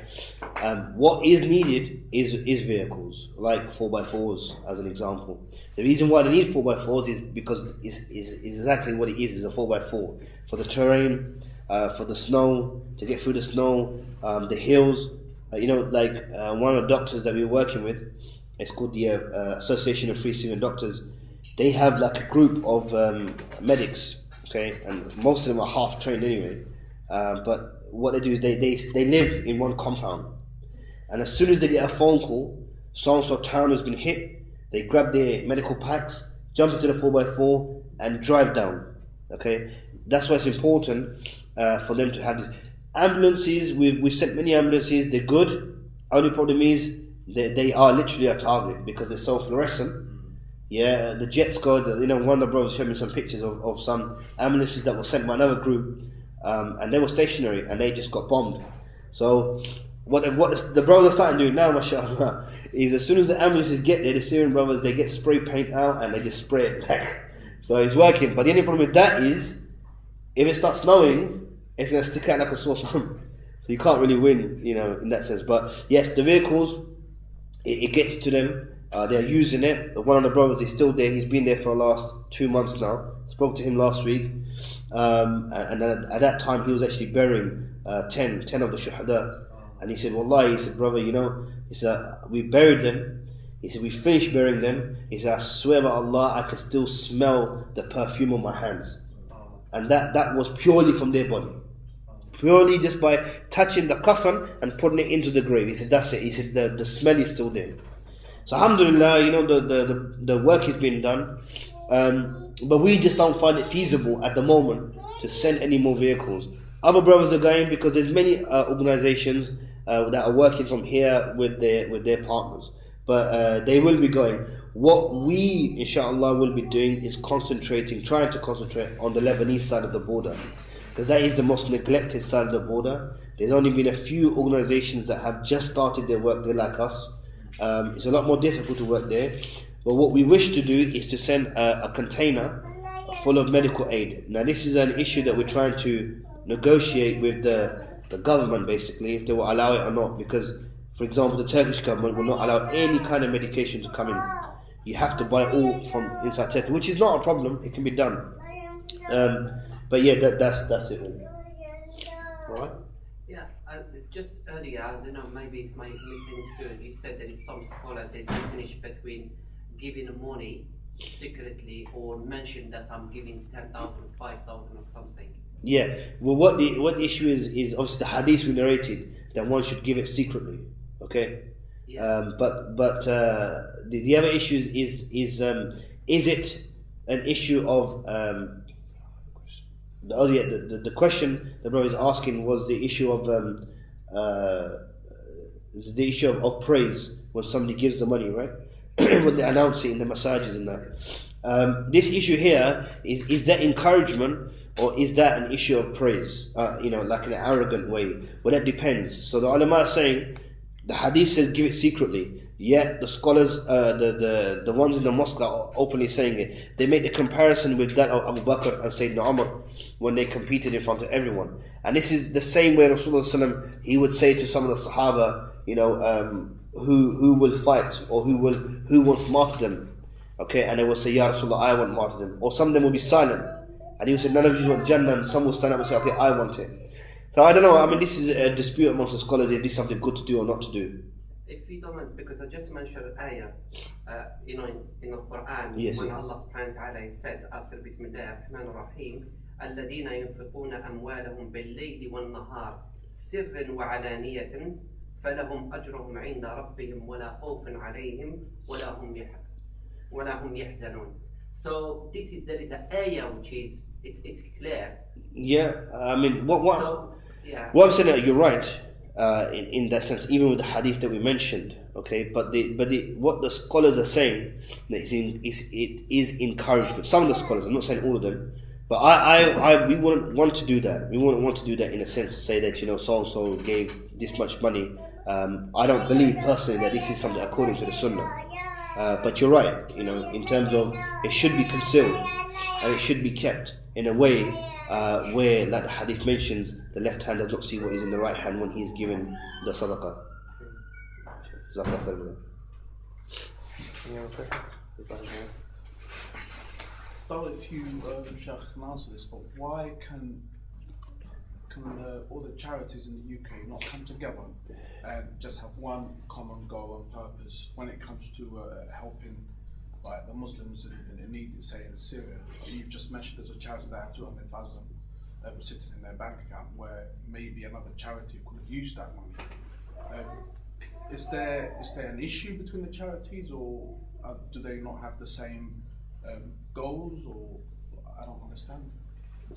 what is needed is vehicles like 4x4s, as an example. The reason why they need 4x4s is because it's exactly what it is a 4x4 for the terrain, for the snow, to get through the snow, the hills. One of the doctors that we're working with, it's called the Association of Free Syrian Doctors. They have like a group of medics, okay, and most of them are half trained anyway, but what they do is they live in one compound, and as soon as they get a phone call, so-and-so town has been hit, they grab their medical packs, jump into the 4x4 and drive down. Okay, that's why it's important for them to have these ambulances. We've sent many ambulances, they're good. Only problem is they are literally a target because they're so fluorescent. Yeah, the jet squad, one of the brothers showed me some pictures of some ambulances that were sent by another group, and they were stationary and they just got bombed. So what the brothers are starting to do now, mashallah, is as soon as the ambulances get there, the Syrian brothers, they get spray paint out and they just spray it back. So it's working. But the only problem with that is, if it starts snowing, it's going to stick out like a sore thumb. So you can't really win, in that sense. But yes, the vehicles, it gets to them. They're using it. One of the brothers is still there. He's been there for the last 2 months now. Spoke to him last week. And at that time, he was actually burying 10 of the shuhada. And he said, Wallahi, he said, brother, he said, we buried them. He said, we finished burying them. He said, I swear by Allah, I can still smell the perfume on my hands. And that was purely from their body. Purely just by touching the coffin and putting it into the grave. He said, that's it. He said, the smell is still there. So alhamdulillah, the work is being done. But we just don't find it feasible at the moment to send any more vehicles. Other brothers are going because there's many organizations that are working from here with their partners. But they will be going. What we, inshallah, will be doing is trying to concentrate on the Lebanese side of the border. Because that is the most neglected side of the border. There's only been a few organizations that have just started their work there like us. It's a lot more difficult to work there. But what we wish to do is to send a container full of medical aid. Now this is an issue that we're trying to negotiate with the government, basically, if they will allow it or not. Because, for example, the Turkish government will not allow any kind of medication to come in. You have to buy all from inside Turkey, which is not a problem. It can be done. But yeah, that's it. Right? Yeah, just earlier, I don't know, maybe it's my misunderstood. You said there is some scholar that distinguish between giving money secretly or mention that I'm giving 10,000, 5,000 or something. Yeah, well, what the issue is obviously the hadith we narrated that one should give it secretly. Okay. Yeah. But the other issue is it an issue of the question the brother is asking was the issue of praise when somebody gives the money, right? When they announce it in the masajid and that. This issue here is that encouragement or is that an issue of praise? Like in an arrogant way. Well, that depends. So the ulama are saying the hadith says give it secretly. Yet the scholars, the ones in the mosque are openly saying it. They make the comparison with that of Abu Bakr and Sayyidina Umar when they competed in front of everyone. And this is the same way Rasulullah he would say to some of the Sahaba, who will fight or who wants martyrdom. Okay, and they will say, Ya Rasulullah, I want martyrdom. Or some of them will be silent. And he will say, none of you want Jannah, and some will stand up and say, okay, I want it. So I don't know, I mean, this is a dispute amongst the scholars if this is something good to do or not to do. If you don't mind, because I just mentioned ayah, in the Quran, yes, when Allah subhanahu wa ta'ala said after Bismillah ar-Rahman ar-Rahim, الَّذِينَ يُنْفِقُونَ أَمْوَالَهُم بِاللَّيْلِ وَالنَّهَارِ سِرًّا وَعَلَانِيَةً فَلَهُمْ أَجْرُهُمْ عِنْدَ رَبِّهِمْ وَلَا خَوْفٌ عَلَيْهِمْ وَلَا هُمْ يَحْزَنُونَ. So there is an ayah which is it's clear. Yeah, I mean what yeah. I'm saying that you're right in that sense, even with the hadith that we mentioned. Okay, but what the scholars are saying is it is encouragement. Some of the scholars, I'm not saying all of them, but we wouldn't want to do that. We wouldn't want to do that in a sense to say that so and so gave this much money. I don't believe personally that this is something according to the Sunnah. But you're right, in terms of it should be concealed and it should be kept in a way where, like the hadith mentions, the left hand does not see what is in the right hand when he is given the sadaqah. Any other questions? Well, if you, Sheikh, can answer this, but why can all the charities in the UK not come together and just have one common goal and purpose when it comes to helping like the Muslims in need, say in Syria? You've just mentioned there's a charity that had 200,000 sitting in their bank account, where maybe another charity could have used that money. Is there an issue between the charities, or do they not have the same goals, or I don't understand?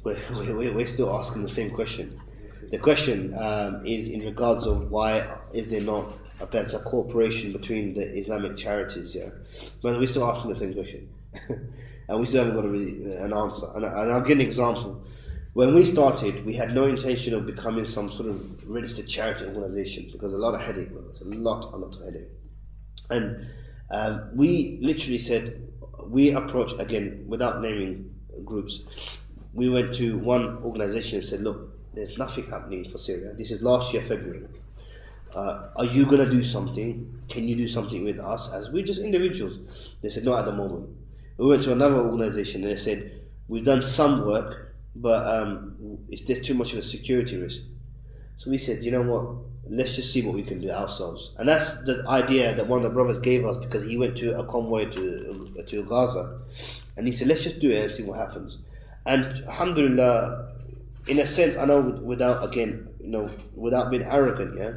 We're still asking the same question. The question is in regards of why is there not a better cooperation between the Islamic charities, yeah? But we're still asking the same question. And we still haven't got an answer. And I'll give an example. When we started, we had no intention of becoming some sort of registered charity organization because a lot of headache with us, a lot of headache. And we literally said, we approached, again, without naming groups, we went to one organization and said, look, there's nothing happening for Syria. This is last year, February. Are you going to do something? Can you do something with us? As we're just individuals. They said, not at the moment. We went to another organization and they said, we've done some work, but there's too much of a security risk. So we said, you know what? Let's just see what we can do ourselves. And that's the idea that one of the brothers gave us, because he went to a convoy to Gaza. And he said, let's just do it and see what happens. And alhamdulillah, in a sense, I know without being arrogant, yeah.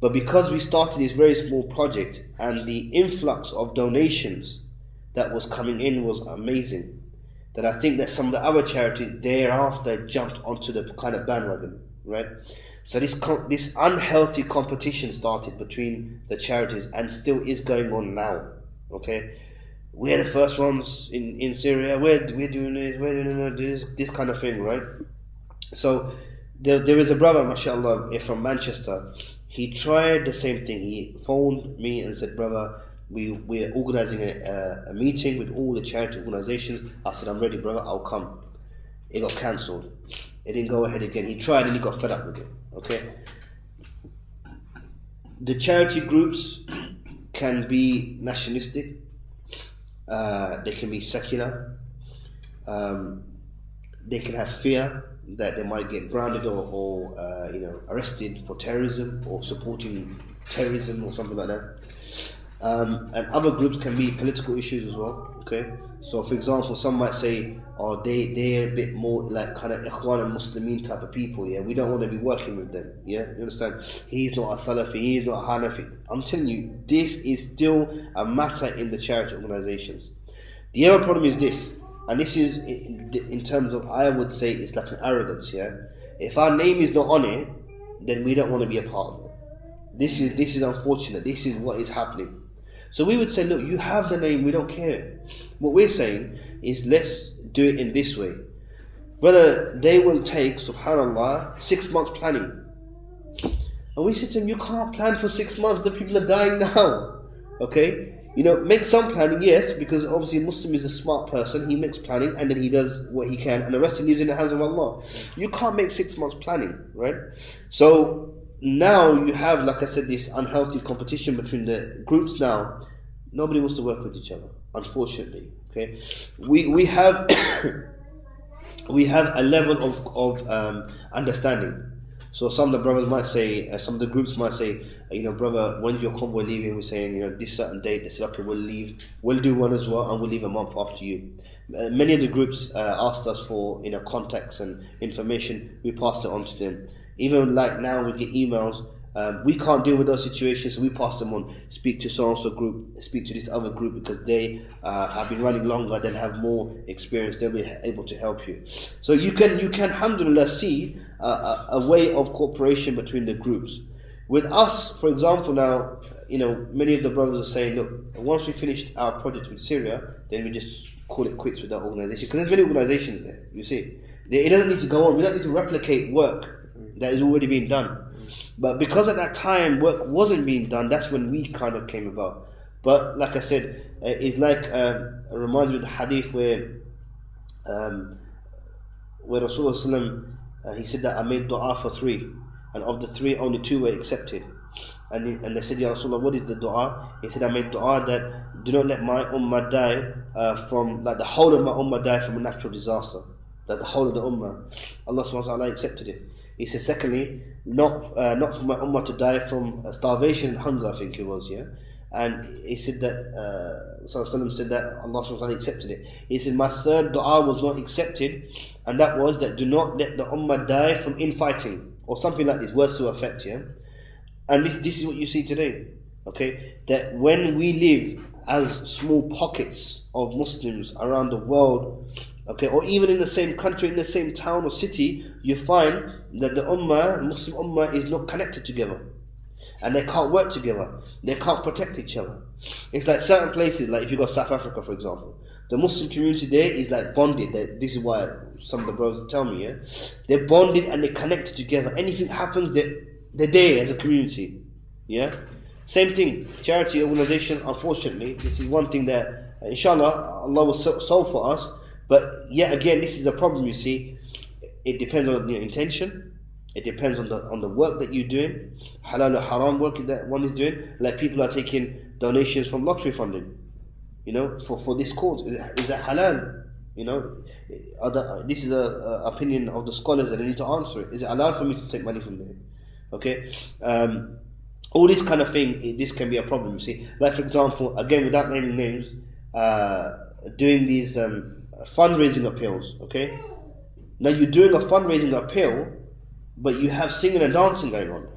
But because we started this very small project and the influx of donations that was coming in was amazing, that I think that some of the other charities thereafter jumped onto the kind of bandwagon, right? So this unhealthy competition started between the charities and still is going on now, okay? We're the first ones in Syria, we're doing this kind of thing, right? So there is a brother, mashallah, from Manchester. He tried the same thing. He phoned me and said, brother, we're organizing a meeting with all the charity organizations. I said, I'm ready, brother, I'll come. It got cancelled. It didn't go ahead again. He tried and he got fed up with it, okay? The charity groups can be nationalistic. They can be secular. They can have fear that they might get branded or arrested for terrorism or supporting terrorism or something like that. And other groups can be political issues as well. Okay, so for example, some might say, "Oh, they're a bit more like kind of Ikhwan and Muslimin type of people. Yeah, we don't want to be working with them. Yeah, you understand? He's not a Salafi, he's not a Hanafi. I'm telling you, this is still a matter in the charity organizations. The other problem is this, and this is in terms of, I would say it's like an arrogance, yeah? If our name is not on it, then we don't want to be a part of it. This is unfortunate. This is what is happening. So we would say, look, you have the name, we don't care. What we're saying is, let's do it in this way. Brother, they will take, subhanAllah, 6 months planning. And we said to them, you can't plan for 6 months, the people are dying now. Okay? Make some planning, yes, because obviously a Muslim is a smart person. He makes planning and then he does what he can, and the rest he leaves in the hands of Allah. You can't make 6 months planning, right? So now you have, like I said, this unhealthy competition between the groups now. Nobody wants to work with each other, unfortunately. Okay, we have we have a level of understanding. So some of the brothers might say, some of the groups might say, brother, when's your convoy leaving? We're saying, this certain date. They said, okay, we'll leave. We'll do one as well, and we'll leave a month after you. Many of the groups asked us for contacts and information. We passed it on to them. Even like now, we get emails. We can't deal with those situations, so we pass them on. Speak to so-and-so group, speak to this other group, because they have been running longer, they'll have more experience, they'll be able to help you. So you can alhamdulillah see a way of cooperation between the groups. With us, for example, now, many of the brothers are saying, look, once we finished our project with Syria, then we just call it quits with that organization, because there's many organizations there, you see. It doesn't need to go on, we don't need to replicate work that is already being done. But because at that time work wasn't being done, that's when we kind of came about. But like I said, it's like it reminds me of the hadith where Rasulullah he said that I made dua for 3, and of the 3 only 2 were accepted. And they said, Ya Rasulullah, what is the dua? He said, I made dua that do not let my ummah die from, like the whole of my ummah die from a natural disaster. That the whole of the ummah. Allah subhanahu wa ta'ala accepted it. He said, secondly, not for my ummah to die from starvation and hunger, I think it was, yeah. And he said that Sallallahu said that Allah subhanahu wa ta'ala accepted it. He said, my third dua was not accepted, and that was that do not let the ummah die from infighting, or something like this, words to effect, yeah. And this is what you see today, okay? That when we live as small pockets of Muslims around the world, okay, or even in the same country, in the same town or city, you find that the ummah, Muslim ummah, is not connected together. And they can't work together. They can't protect each other. It's like certain places, like if you go to South Africa, for example, the Muslim community there is like bonded. This is why some of the brothers tell me, yeah? They're bonded and they're connected together. Anything happens, they're there as a community, yeah? Same thing, charity organization, unfortunately, this is one thing that, inshallah, Allah will solve for us. But yet again, this is a problem, you see. It depends on your intention. It depends on the work that you're doing. Halal or haram work that one is doing. Like people are taking donations from lottery funding, for this cause. Is that halal? This is a opinion of the scholars that they need to answer it. Is it halal for me to take money from there? Okay? All this kind of thing, this can be a problem, you see. Like for example, again, without naming names, doing these fundraising appeals, okay? Now you're doing a fundraising appeal, but you have singing and dancing going on.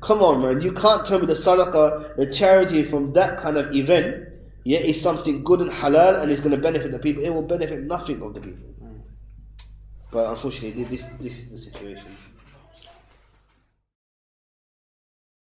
Come on, man, you can't tell me the sadaqah, the charity from that kind of event, is something good and halal and it's going to benefit the people. It will benefit nothing of the people. But unfortunately, this is the situation.